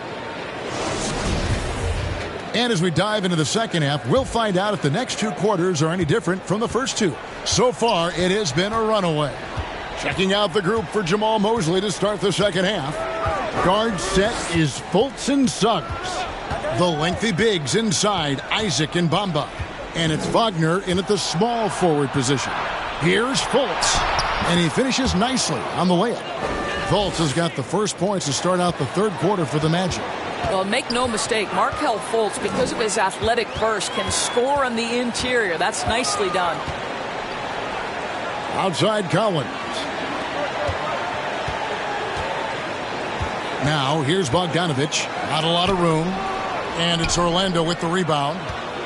And as we dive into the second half, we'll find out if the next 2 quarters are any different from the first 2. So far, it has been a runaway. Checking out the group for Jamal Mosley to start the second half. Guard set is Fultz and Suggs. The lengthy bigs inside, Isaac and Bamba. And it's Wagner in at the small forward position. Here's Fultz. And he finishes nicely on the layup. Fultz has got the first points to start out the third quarter for the Magic. Well, make no mistake, Markelle Fultz, because of his athletic burst, can score on the interior. That's nicely done. Outside Collins. Now, here's Bogdanović. Not a lot of room. And it's Orlando with the rebound.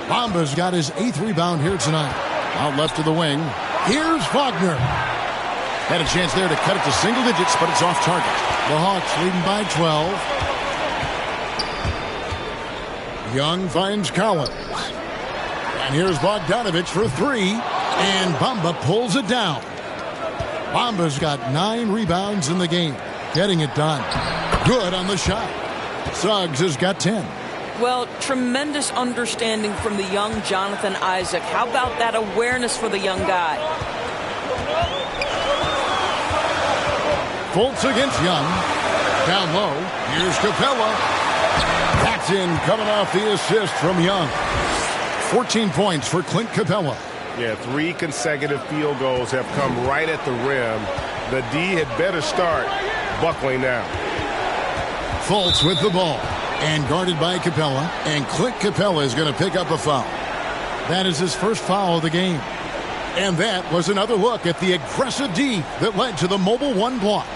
Bamba's got his 8th rebound here tonight. Out left to the wing. Here's Wagner. Had a chance there to cut it to single digits, but it's off target. The Hawks leading by 12. Young finds Collins. And here's Bogdanović for 3. And Bamba pulls it down. Bamba's got 9 rebounds in the game. Getting it done. Good on the shot. Suggs has got 10. Well, tremendous understanding from the young Jonathan Isaac. How about that awareness for the young guy? Fultz against Young. Down low. Here's Capella. That's in, coming off the assist from Young. 14 points for Clint Capella. Yeah, 3 consecutive field goals have come right at the rim. The D had better start buckling now. Fultz with the ball. And guarded by Capella. And Clint Capella is going to pick up a foul. That is his first foul of the game. And that was another look at the aggressive D that led to the mobile 1 block.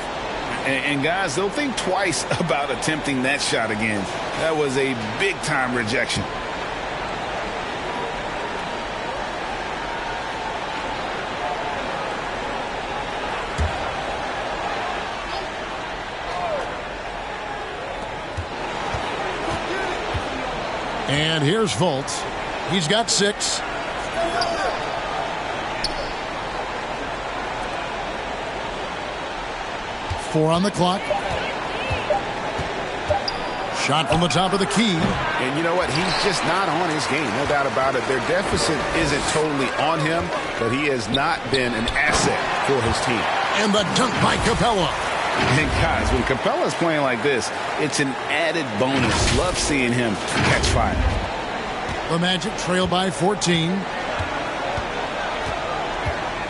And guys, they'll think twice about attempting that shot again. That was a big-time rejection. And here's Fultz. He's got 6. Four on the clock. Shot from the top of the key. And you know what? He's just not on his game. No doubt about it. Their deficit isn't totally on him, but he has not been an asset for his team. And the dunk by Capella. And guys, when Capella's playing like this, it's an added bonus. Love seeing him catch fire. The Magic trail by 14.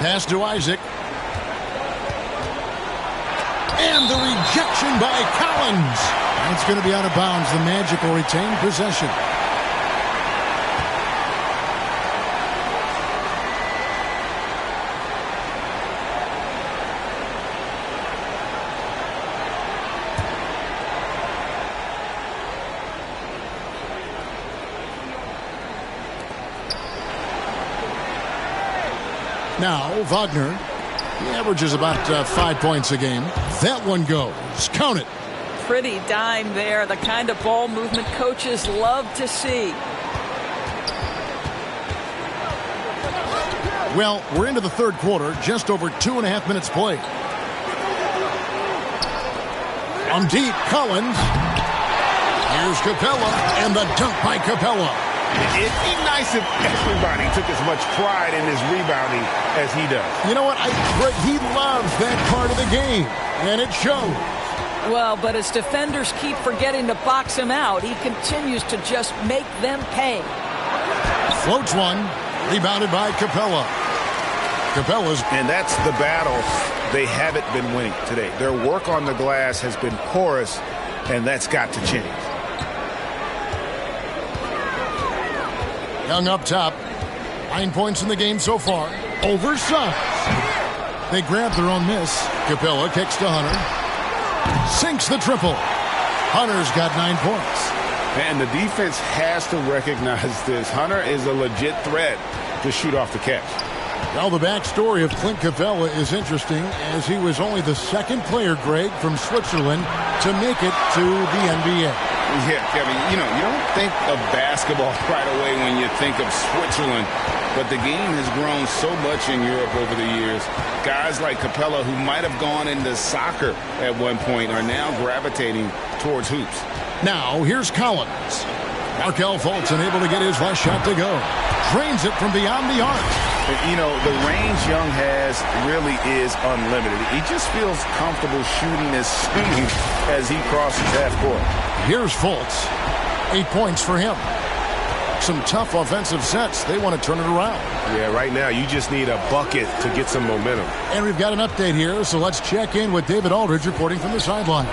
Pass to Isaac. And the rejection by Collins. That's going to be out of bounds. The Magic will retain possession. Now, Wagner. He averages about 5 points a game. That one goes. Count it. pretty dime there, the kind of ball movement coaches love to see. Well, we're into the third quarter, just over 2.5 minutes played. On deep, Collins. Here's Capella, and the dunk by Capella. It'd be nice if everybody took as much pride in his rebounding as he does. You know what? He loves that part of the game, and it shows. Well, but as defenders keep forgetting to box him out, he continues to just make them pay. Floats one, rebounded by Capella. Capella's. And that's the battle they haven't been winning today. Their work on the glass has been porous, and that's got to change. Young up top. 9 points in the game so far. Over Suggs. They grab their own miss. Capella kicks to Hunter. Sinks the triple. Hunter's got 9 points. And the defense has to recognize this. Hunter is a legit threat to shoot off the catch. Well, the backstory of Clint Capella is interesting, as he was only the second player, Greg, from Switzerland to make it to the NBA. Yeah, Kevin, you don't think of basketball right away when you think of Switzerland, but the game has grown so much in Europe over the years. Guys like Capella, who might have gone into soccer at one point, are now gravitating towards hoops. Now, here's Collins. Markelle Fultz unable to get his last shot to go. Drains it from beyond the arc. The range Young has really is unlimited. He just feels comfortable shooting as soon as he crosses half court. Here's Fultz. 8 points for him. Some tough offensive sets. They want to turn it around. Yeah, right now you just need a bucket to get some momentum. And we've got an update here, so let's check in with David Aldridge reporting from the sideline.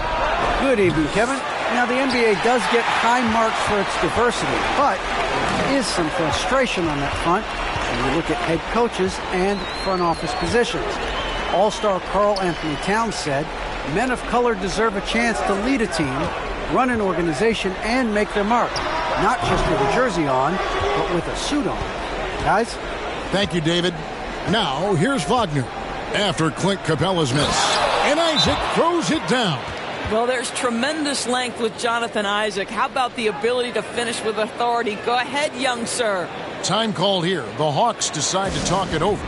Good evening, Kevin. Now, the NBA does get high marks for its diversity, but there is some frustration on that front when you look at head coaches and front office positions. All-star Karl Anthony Towns said, men of color deserve a chance to lead a team, run an organization, and make their mark. Not just with a jersey on, but with a suit on. Guys? Thank you, David. Now, here's Wagner after Clint Capella's miss. And Isaac throws it down. Well, there's tremendous length with Jonathan Isaac. How about the ability to finish with authority? Go ahead, young sir. Time called here. The Hawks decide to talk it over.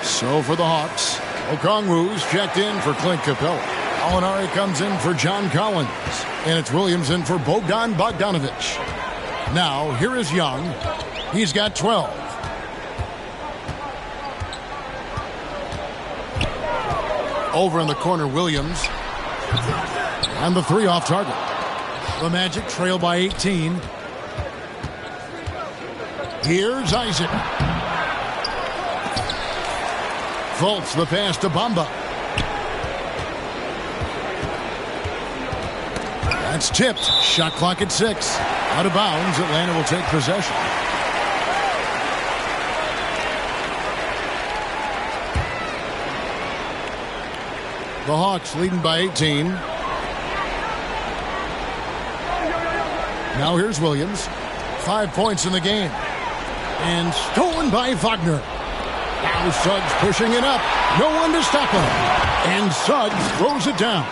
So for the Hawks, Okongwu's checked in for Clint Capella. Alinari comes in for John Collins. And it's Williams in for Bogdan Bogdanovic. Now, here is Young. He's got 12. Over in the corner, Williams. And the three off target. The Magic trail by 18. Here's Isaac. Fultz the pass to Bamba. That's tipped. Shot clock at 6. Out of bounds. Atlanta will take possession. The Hawks leading by 18. Now here's Williams. 5 points in the game. And stolen by Wagner. Now Suggs pushing it up. No one to stop him. And Suggs throws it down.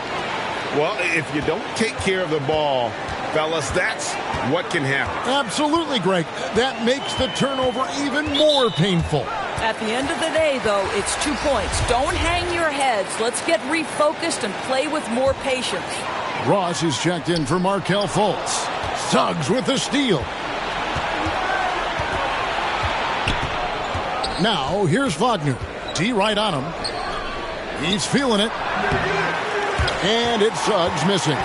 Well, if you don't take care of the ball, fellas, that's what can happen. Absolutely, Greg. That makes the turnover even more painful. At the end of the day, though, it's 2 points. Don't hang your heads. Let's get refocused and play with more patience. Ross is checked in for Markelle Fultz. Suggs with the steal. Now, here's Wagner. T right on him. He's feeling it. And it's Suggs missing.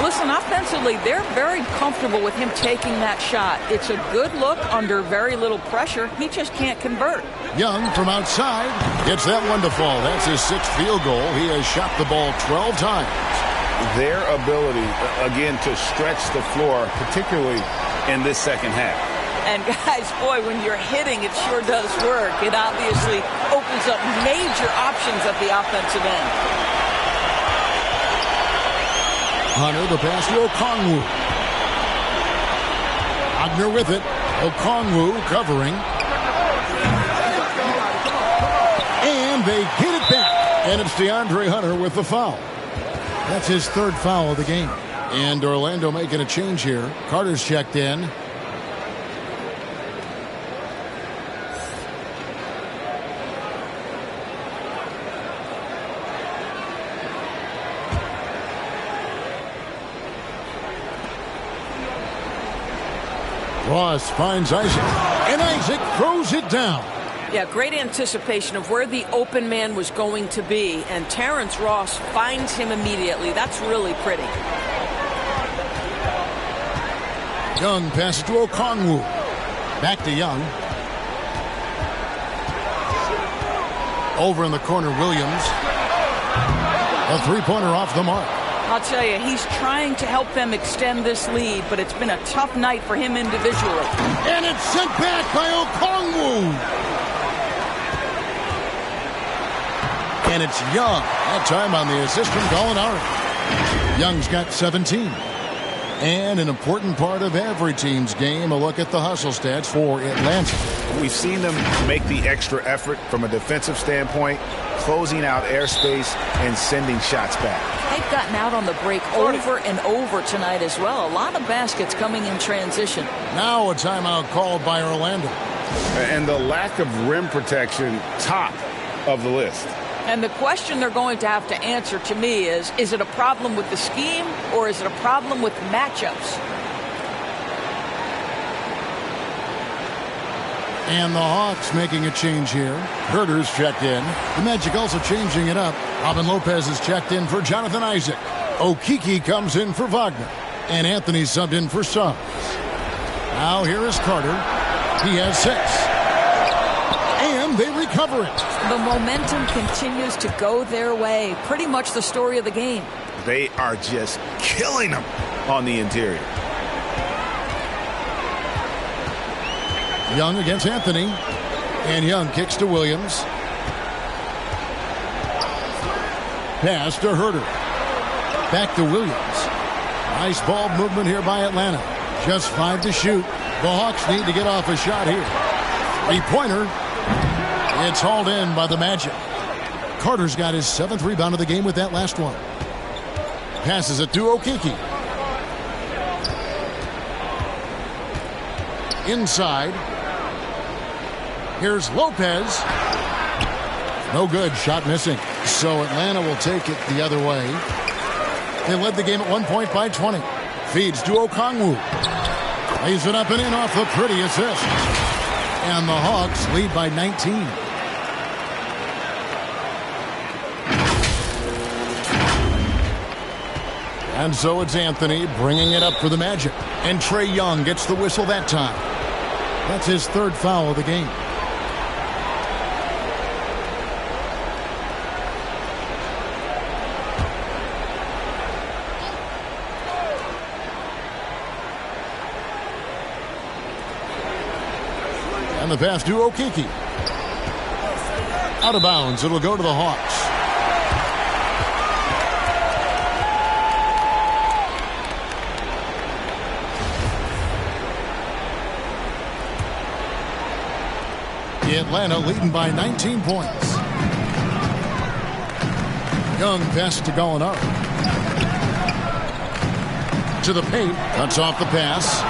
Listen, offensively, they're very comfortable with him taking that shot. It's a good look under very little pressure. He just can't convert. Young from outside gets that one to fall. That's his 6th field goal. He has shot the ball 12 times. Their ability, again, to stretch the floor, particularly in this second half. And guys, boy, when you're hitting, it sure does work. It obviously opens up major options at the offensive end. Hunter, the pass to Okongwu. Wagner with it. Okongwu covering. And they get it back. And it's DeAndre Hunter with the foul. That's his third foul of the game. And Orlando making a change here. Carter's checked in. Ross finds Isaac, and Isaac throws it down. Yeah, great anticipation of where the open man was going to be, and Terrence Ross finds him immediately. That's really pretty. Young passes to Okongwu. Back to Young. Over in the corner, Williams. A three-pointer off the mark. I'll tell you, he's trying to help them extend this lead, but it's been a tough night for him individually. And it's sent back by Okongwu. And it's Young. That time on the assist from Gallinari. Young's got 17. And an important part of every team's game, a look at the hustle stats for Atlanta. We've seen them make the extra effort from a defensive standpoint, closing out airspace and sending shots back. They've gotten out on the break over and over tonight as well. A lot of baskets coming in transition. Now a timeout called by Orlando. And the lack of rim protection, top of the list. And the question they're going to have to answer to me is it a problem with the scheme or is it a problem with matchups? And the Hawks making a change here. Herter's checked in. The Magic also changing it up. Robin Lopez is checked in for Jonathan Isaac. Okeke comes in for Wagner. And Anthony subbed in for Suggs. Now here is Carter. He has 6. And they recover it. The momentum continues to go their way. Pretty much the story of the game. They are just killing them on the interior. Young against Anthony. And Young kicks to Williams. Pass to Herter. Back to Williams. Nice ball movement here by Atlanta. Just 5 to shoot. The Hawks need to get off a shot here. 3-pointer. It's hauled in by the Magic. Carter's got his 7th rebound of the game with that last one. Passes it to Okeke. Inside. Here's Lopez. No good. Shot missing. So Atlanta will take it the other way. They led the game at 1 point by 20. Feeds to Okongwu. Lays it up and in off the pretty assist. And the Hawks lead by 19. And so it's Anthony bringing it up for the Magic. And Trae Young gets the whistle that time. That's his 3rd foul of the game. And the pass to Okeke. Out of bounds. It'll go to the Hawks. Atlanta leading by 19 points. Young pass to Gallinari. To the paint. Cuts off the pass.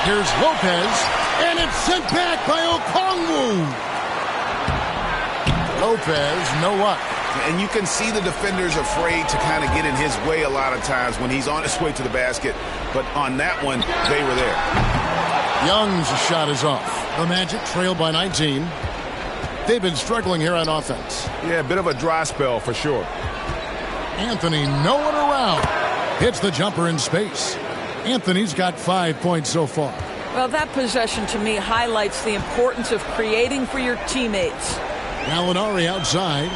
Here's Lopez. And it's sent back by Okongwu. Lopez, no luck. And you can see the defenders afraid to kind of get in his way a lot of times when he's on his way to the basket. But on that one, they were there. Young's shot is off. The Magic trail by 19. They've been struggling here on offense. Yeah, a bit of a dry spell for sure. Anthony, no one around. Hits the jumper in space. Anthony's got 5 points so far. Well, that possession to me highlights the importance of creating for your teammates. Gallinari outside.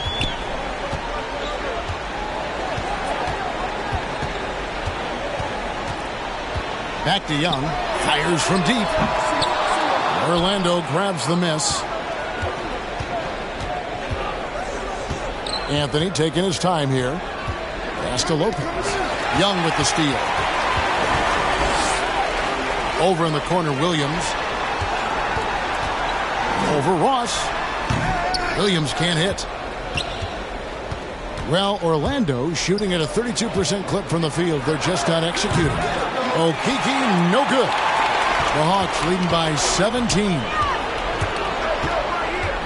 Back to Young. Fires from deep. Orlando grabs the miss. Anthony taking his time here. Pass to Lopez. Young with the steal. Over in the corner, Williams. Over Ross. Williams can't hit. Well, Orlando shooting at a 32% clip from the field. They're just not executing. Okeke, no good. The Hawks leading by 17.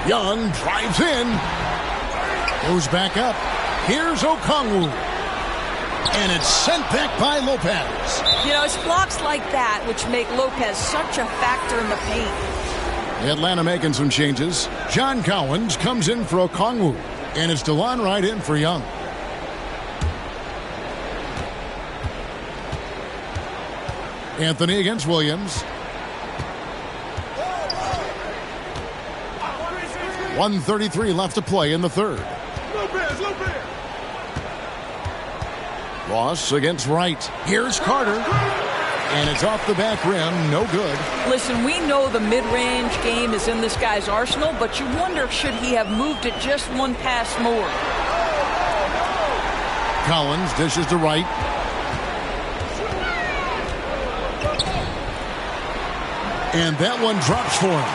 Young drives in. Goes back up. Here's Okongwu. And it's sent back by Lopez. You know, it's blocks like that which make Lopez such a factor in the paint. Atlanta making some changes. John Collins comes in for Okongwu. And it's DeLon Wright in for Young. Anthony against Williams. 1:33 left to play in the third. Ross against Wright. Here's Carter. And it's off the back rim. No good. Listen, we know the mid-range game is in this guy's arsenal, but you wonder, should he have moved it just one pass more? Collins dishes to Wright. And that one drops for him.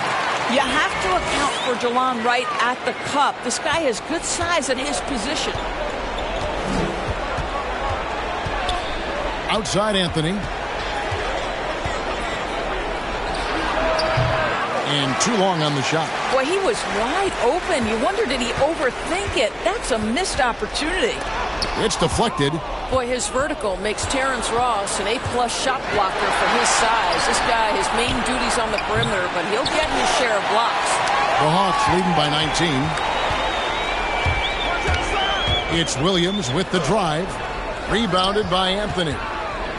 You have to account for DeLon Wright at the cup. This guy has good size at his position. Outside Anthony. And too long on the shot. Boy, he was wide open. You wonder, did he overthink it? That's a missed opportunity. It's deflected. Boy, his vertical makes Terrence Ross an A-plus shot blocker for his size. This guy, his main duty's on the perimeter, but he'll get his share of blocks. The Hawks leading by 19. It's Williams with the drive. Rebounded by Anthony.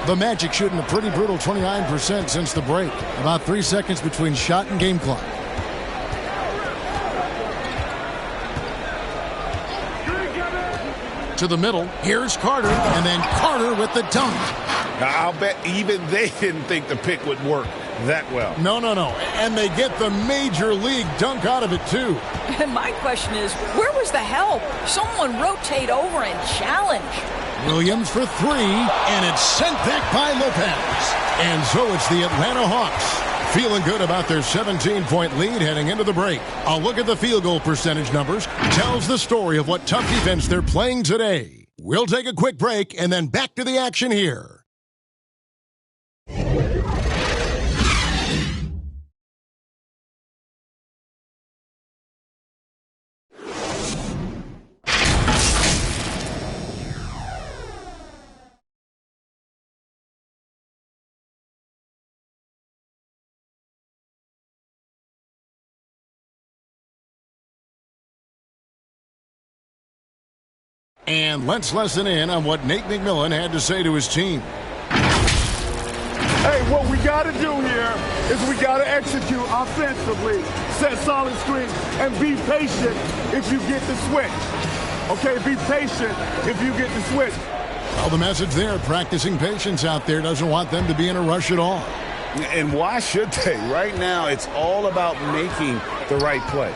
The Magic shooting a pretty brutal 29% since the break. About 3 seconds between shot and game clock. To the middle. Here's Carter. And then Carter with the dunk. I'll bet even they didn't think the pick would work that well. No. And they get the major league dunk out of it, too. And my question is, where was the help? Someone rotate over and challenge. Williams for three, and it's sent back by Lopez. And so it's the Atlanta Hawks feeling good about their 17-point lead heading into the break. A look at the field goal percentage numbers tells the story of what tough defense they're playing today. We'll take a quick break and then back to the action here. And let's listen in on what Nate McMillan had to say to his team. Hey, what we got to do here is we got to execute offensively, set solid screens, and be patient if you get the switch. Okay, be patient if you get the switch. Well, the message there, practicing patience out there, doesn't want them to be in a rush at all. And why should they? Right now, it's all about making the right play.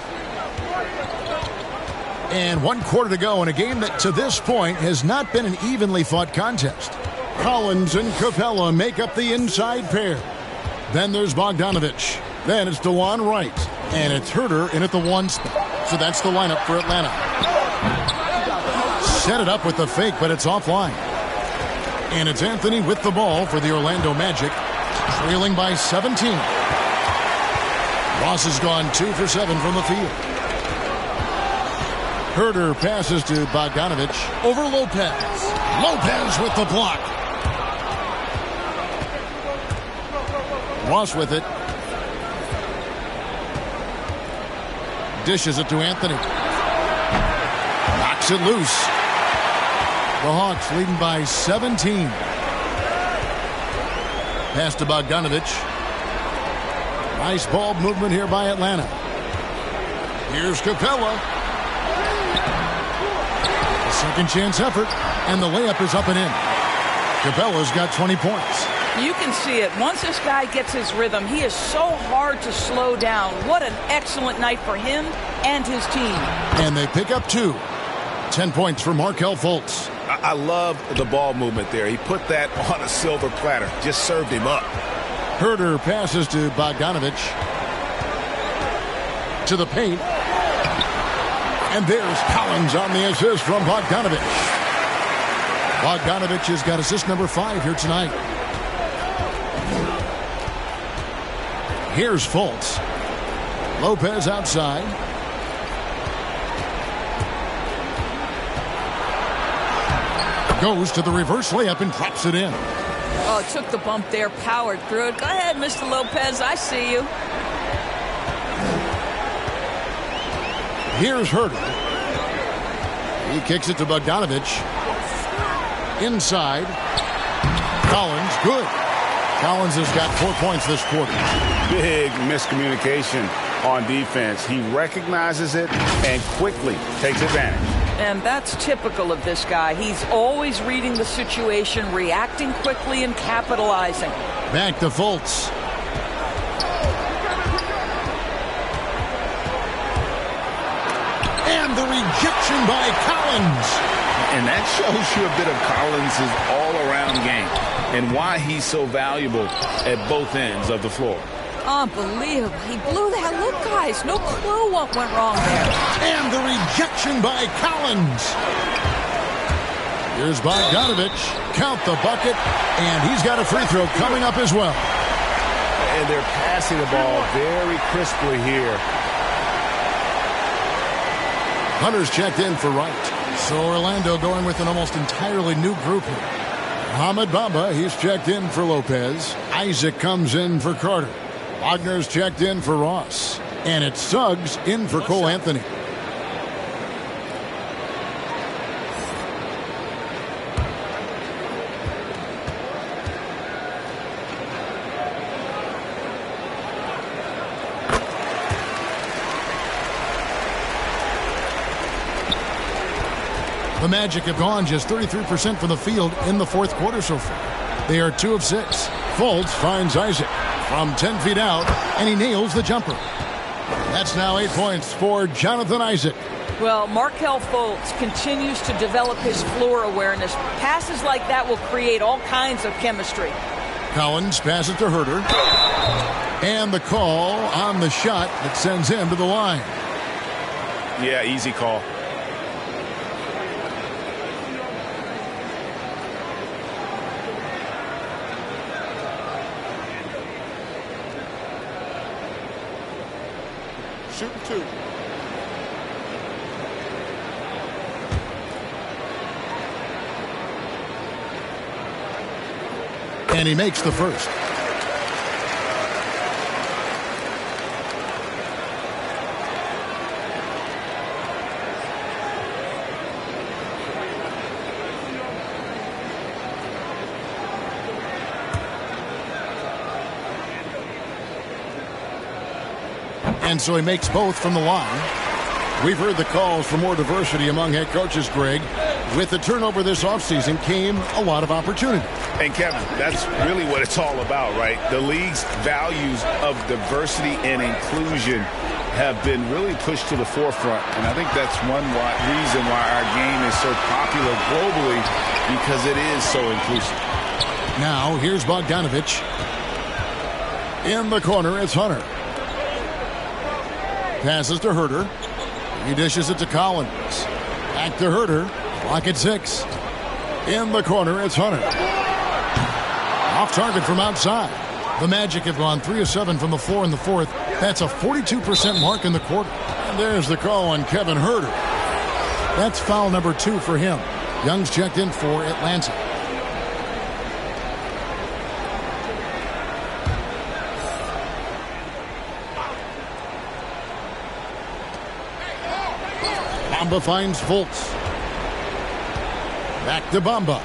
And 1 quarter to go in a game that to this point has not been an evenly fought contest. Collins and Capella make up the inside pair. Then there's Bogdanovich. Then it's DeLon Wright. And it's Herter in at the 1 spot. So that's the lineup for Atlanta. Set it up with the fake, but it's offline. And it's Anthony with the ball for the Orlando Magic, trailing by 17. Ross has gone 2 for 7 from the field. Herter passes to Bogdanovich over Lopez. Lopez with the block. Ross with it. Dishes it to Anthony. Knocks it loose. The Hawks leading by 17. Pass to Bogdanovich. Nice ball movement here by Atlanta. Here's Capella. Second chance effort, and the layup is up and in. Capella's got 20 points. You can see it. Once this guy gets his rhythm, he is so hard to slow down. What an excellent night for him and his team. And they pick up 2. 10 points for Markelle Fultz. I love the ball movement there. He put that on a silver platter. Just served him up. Herder passes to Bogdanovich. To the paint. And there's Collins on the assist from Bogdanovich. Bogdanovich has got assist number 5 here tonight. Here's Fultz. Lopez outside. Goes to the reverse layup and drops it in. Oh, took the bump there, powered through it. Go ahead, Mr. Lopez. I see you. Here's Herder. He kicks it to Bogdanovich. Inside. Collins, good. Collins has got 4 points this quarter. Big miscommunication on defense. He recognizes it and quickly takes advantage. And that's typical of this guy. He's always reading the situation, reacting quickly, and capitalizing. Back to Fultz. And the rejection by Collins. And that shows you a bit of Collins' all-around game and why he's so valuable at both ends of the floor. Unbelievable. He blew that. Look, guys, no clue what went wrong there. And the rejection by Collins. Here's Bogdanovich. Count the bucket. And he's got a free throw coming up as well. And they're passing the ball very crisply here. Hunter's checked in for Wright. So Orlando going with an almost entirely new group here. Mohamed Bamba, he's checked in for Lopez. Isaac comes in for Carter. Wagner's checked in for Ross. And it's Suggs in for Cole Anthony. The Magic have gone just 33% from the field in the fourth quarter so far. They are 2 of 6. Fultz finds Isaac from 10 feet out, and he nails the jumper. That's now 8 points for Jonathan Isaac. Well, Markelle Fultz continues to develop his floor awareness. Passes like that will create all kinds of chemistry. Collins passes to Herder. And the call on the shot that sends him to the line. Yeah, easy call. Shooting 2. And he makes the first. And so he makes both from the line. We've heard the calls for more diversity among head coaches, Greg. With the turnover this offseason came a lot of opportunity. And Kevin, that's really what it's all about, right? The league's values of diversity and inclusion have been really pushed to the forefront. And I think that's one reason why our game is so popular globally, because it is so inclusive. Now, here's Bogdanovich. In the corner, it's Hunter. Passes to Herder. He dishes it to Collins. Back to Herder. Clock at 6. In the corner, it's Hunter. Off target from outside. The Magic have gone 3 of 7 from the floor in the fourth. That's a 42% mark in the quarter. And there's the call on Kevin Herder. That's foul number 2 for him. Young's checked in for Atlanta. Bamba finds Fultz. Back to Bamba.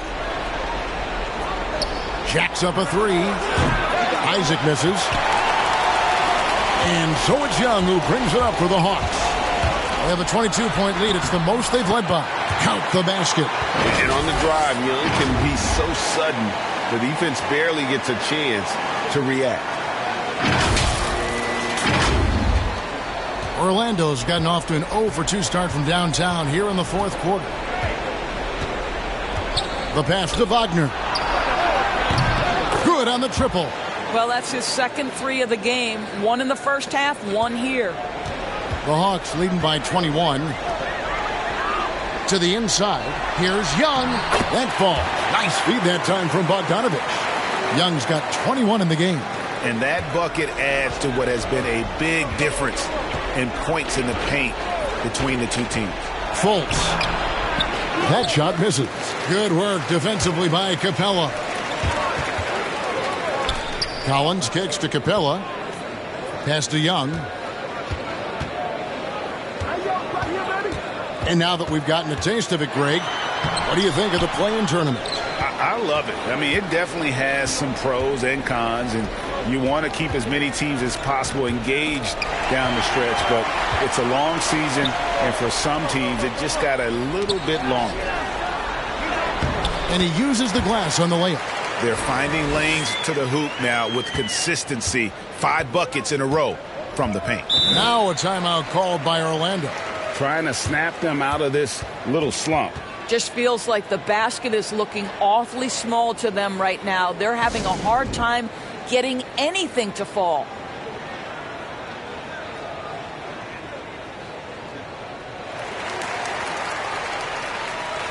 Jacks up a 3. Isaac misses. And so it's Young who brings it up for the Hawks. They have a 22-point lead. It's the most they've led by. Count the basket. And on the drive, Young can be so sudden. The defense barely gets a chance to react. Orlando's gotten off to an 0 for 2 start from downtown here in the fourth quarter. The pass to Wagner. Good on the triple. Well, that's his second three of the game. One in the first half, one here. The Hawks leading by 21. To the inside. Here's Young. That falls. Nice feed that time from Bogdanovich. Young's got 21 in the game. And that bucket adds to what has been a big difference in points in the paint between the two teams. Fultz. That shot misses. Good work defensively by Capella. Collins kicks to Capella. Pass to Young. And now that we've gotten a taste of it, Greg, what do you think of the play-in tournament? I love it. I mean, it definitely has some pros and cons, and you want to keep as many teams as possible engaged down the stretch, but it's a long season, and for some teams, it just got a little bit longer. And he uses the glass on the layup. They're finding lanes to the hoop now with consistency. 5 buckets in a row from the paint. Now a timeout called by Orlando. Trying to snap them out of this little slump. Just feels like the basket is looking awfully small to them right now. They're having a hard time getting anything to fall.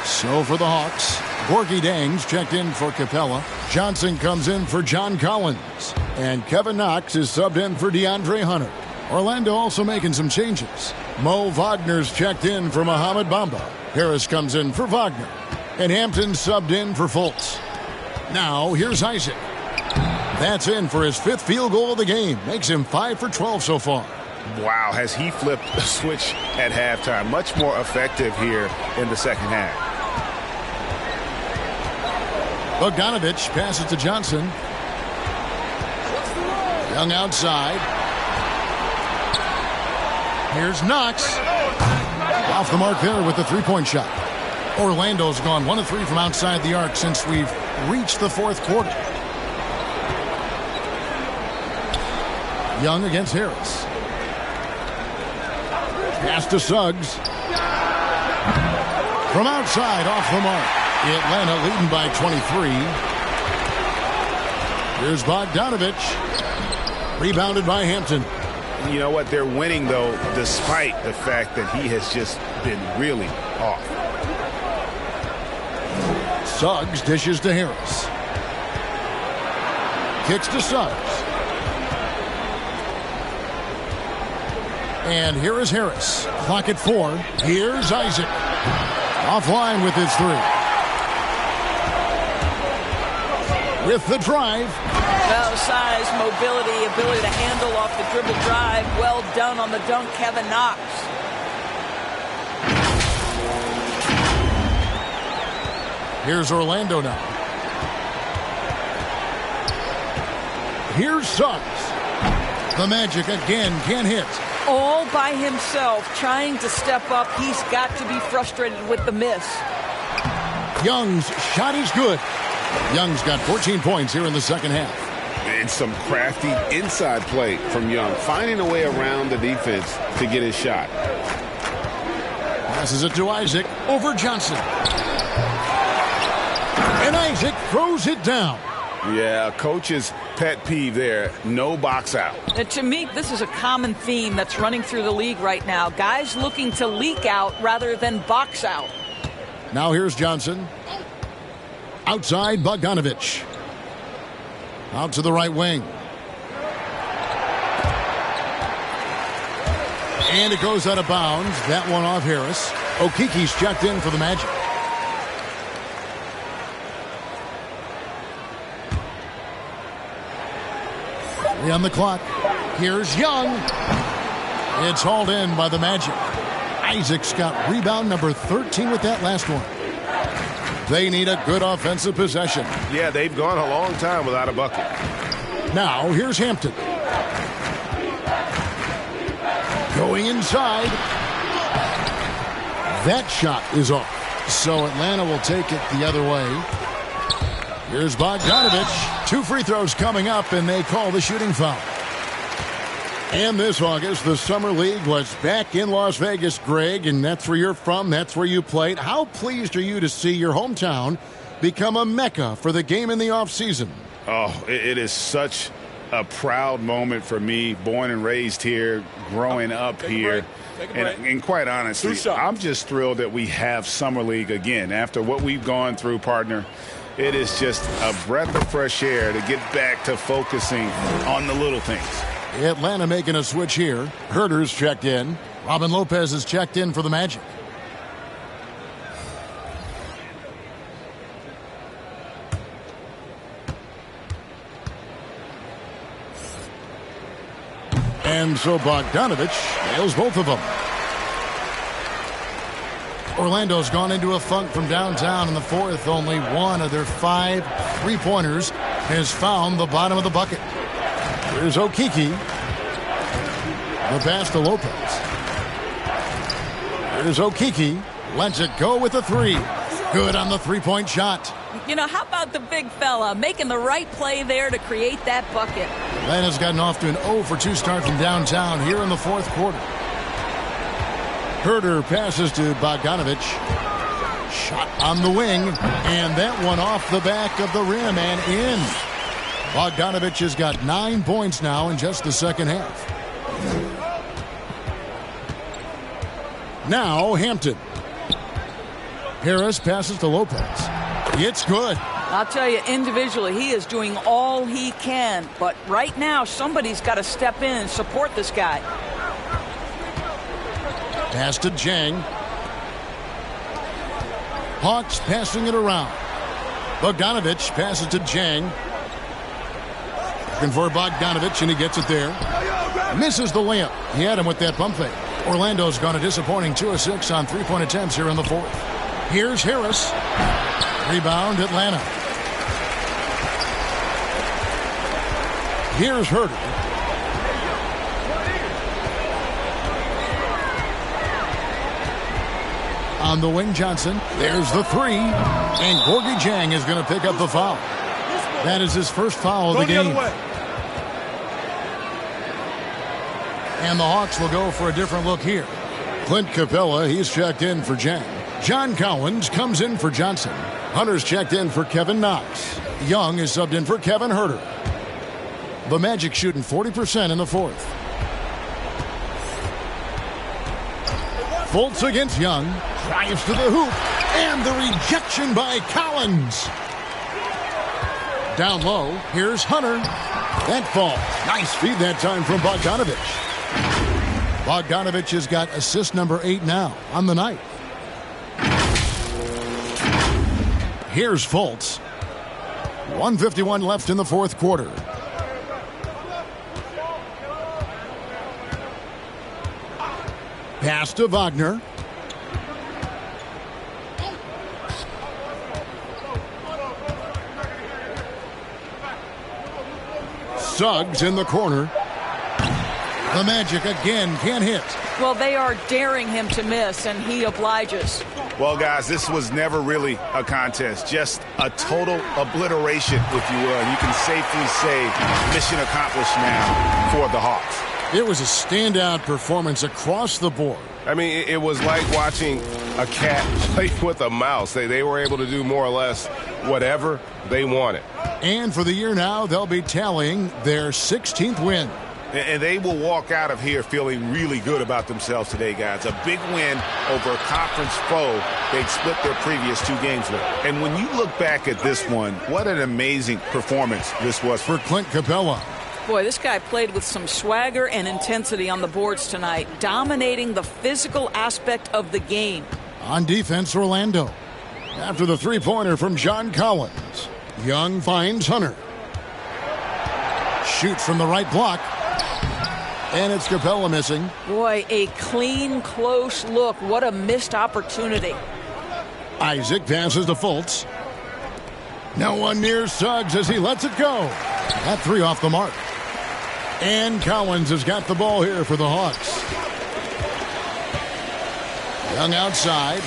So for the Hawks, Gorgie Dangs checked in for Capella. Johnson comes in for John Collins. And Kevin Knox is subbed in for DeAndre Hunter. Orlando also making some changes. Mo Wagner's checked in for Mohamed Bamba. Harris comes in for Wagner. And Hampton subbed in for Fultz. Now here's Isaac. That's in for his 5th field goal of the game. Makes him 5 for 12 so far. Wow, has he flipped the switch at halftime. Much more effective here in the second half. Bogdanovich passes to Johnson. Young outside. Here's Knox. Off the mark there with the three-point shot. Orlando's gone 1 of 3 from outside the arc since we've reached the 4th quarter. Young against Harris. Pass to Suggs. From outside, off the mark. Atlanta leading by 23. Here's Bogdanovich. Rebounded by Hampton. You know what? They're winning, though, despite the fact that he has just been really off. Suggs dishes to Harris. Kicks to Suggs. And here is Harris. Clock at 4. Here's Isaac. Offline with his 3. With the drive. Well, size, mobility, ability to handle off the dribble drive. Well done on the dunk, Kevin Knox. Here's Orlando now. Here's Suggs. The Magic again can't hit. All by himself, trying to step up. He's got to be frustrated with the miss. Young's shot is good. Young's got 14 points here in the second half. And some crafty inside play from Young, finding a way around the defense to get his shot. Passes it to Isaac over Johnson. And Isaac throws it down. Yeah, coach's pet peeve there. No box out. And to me, this is a common theme that's running through the league right now. Guys looking to leak out rather than box out. Now here's Johnson. Outside, Bogdanovich. Out to the right wing. And it goes out of bounds. That one off Harris. Okiki's checked in for the Magic. On the clock. Here's Young. It's hauled in by the Magic. Isaac's got rebound number 13 with that last one. They need a good offensive possession. Yeah, they've gone a long time without a bucket. Now, here's Hampton. Going inside. That shot is off. So Atlanta will take it the other way. Here's Bogdanovich. 2 free throws coming up, and they call the shooting foul. And this August, the Summer League was back in Las Vegas, Greg, and that's where you're from. That's where you played. How pleased are you to see your hometown become a mecca for the game in the offseason. Oh, it is such a proud moment for me, born and raised here, growing up here. And quite honestly, I'm just thrilled that we have Summer League again. After what we've gone through, partner, it is just a breath of fresh air to get back to focusing on the little things. Atlanta making a switch here. Herter's checked in. Robin Lopez is checked in for the Magic. And so Bogdanovich nails both of them. Orlando's gone into a funk from downtown in the fourth. Only one of their 5 3-pointers has found the bottom of the bucket. Here's Okeke. The pass to Lopez. Here's Okeke. Lets it go with the 3. Good on the 3-point shot. You know, how about the big fella making the right play there to create that bucket? Atlanta's gotten off to an 0-for-2 start from downtown here in the fourth quarter. Herter passes to Bogdanovich. Shot on the wing, and that one off the back of the rim and in. Bogdanovich has got 9 points now in just the second half. Now Hampton. Harris passes to Lopez. It's good. I'll tell you, individually, he is doing all he can. But right now, somebody's got to step in and support this guy. Pass to Jang. Hawks passing it around. Bogdanovich passes to Jang. Looking for Bogdanovich, and he gets it there. Misses the layup. He had him with that pump fake. Orlando's gone a disappointing 2 of 6 on 3-point attempts here in the fourth. Here's Harris. Rebound, Atlanta. Here's Herter. On the wing, Johnson. There's the 3. And Gorgui Dieng is going to pick up the foul. That is his first foul of the game. And the Hawks will go for a different look here. Clint Capella, he's checked in for Dieng. John Collins comes in for Johnson. Hunter's checked in for Kevin Knox. Young is subbed in for Kevin Herter. The Magic shooting 40% in the fourth. Fultz against Young. Drives to the hoop. And the rejection by Collins. Down low. Here's Hunter. That falls. Nice feed that time from Bogdanovich. Bogdanovich has got assist number 8 now on the night. Here's Fultz. 1:51 left in the fourth quarter. Pass to Wagner. Suggs in the corner. The Magic again can't hit. Well, they are daring him to miss, and he obliges. Well, guys, this was never really a contest. Just a total obliteration, if you will. You can safely say mission accomplished now for the Hawks. It was a standout performance across the board. I mean, it was like watching a cat play with a mouse. They were able to do more or less whatever they wanted. And for the year now, they'll be tallying their 16th win. And they will walk out of here feeling really good about themselves today, guys. A big win over a conference foe they'd split their previous 2 games with. And when you look back at this one, what an amazing performance this was for Clint Capella. Boy, this guy played with some swagger and intensity on the boards tonight, dominating the physical aspect of the game. On defense, Orlando. After the 3-pointer from John Collins, Young finds Hunter. Shoots from the right block. And it's Capella missing. Boy, a clean, close look. What a missed opportunity. Isaac passes to Fultz. No one near Suggs as he lets it go. That 3 off the mark. And Collins has got the ball here for the Hawks. Young outside.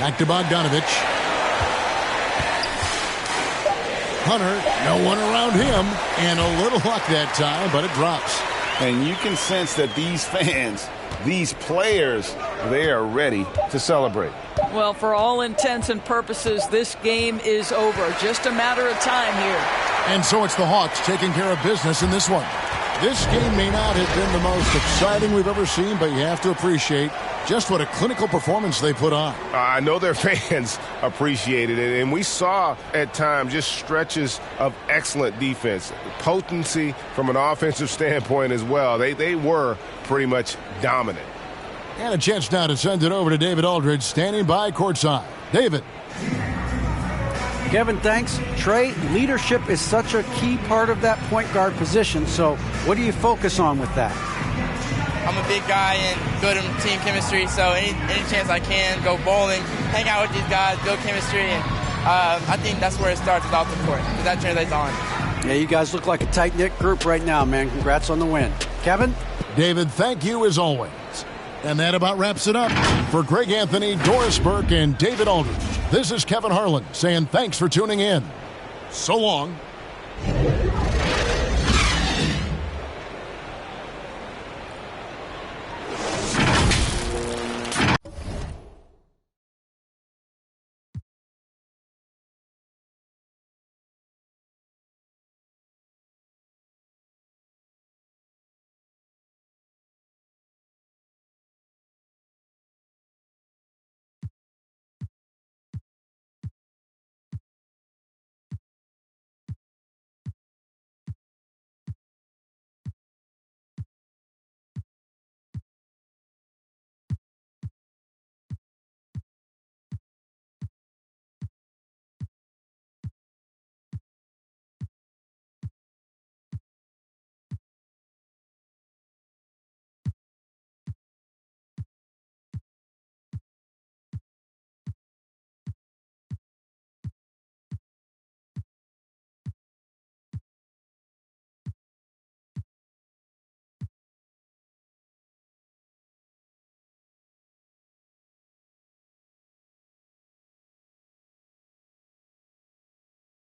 Back to Bogdanovich. Hunter, no one around him, and a little luck that time, but it drops. And you can sense that these fans, these players, they are ready to celebrate. Well, for all intents and purposes, this game is over. Just a matter of time here. And so it's the Hawks taking care of business in this one. This game may not have been the most exciting we've ever seen, but you have to appreciate just what a clinical performance they put on. I know their fans appreciated it, and we saw at times just stretches of excellent defense, potency from an offensive standpoint as well. They were pretty much dominant. And a chance now to send it over to David Aldridge, standing by courtside. David. Kevin, thanks. Trey, leadership is such a key part of that point guard position, so what do you focus on with that? I'm a big guy and good in team chemistry, so any chance I can, go bowling, hang out with these guys, build chemistry, and I think that's where it starts with off the court, because that translates on. Yeah, you guys look like a tight-knit group right now, man. Congrats on the win. Kevin? David, thank you as always. And that about wraps it up. For Greg Anthony, Doris Burke, and David Aldridge, this is Kevin Harlan saying thanks for tuning in. So long.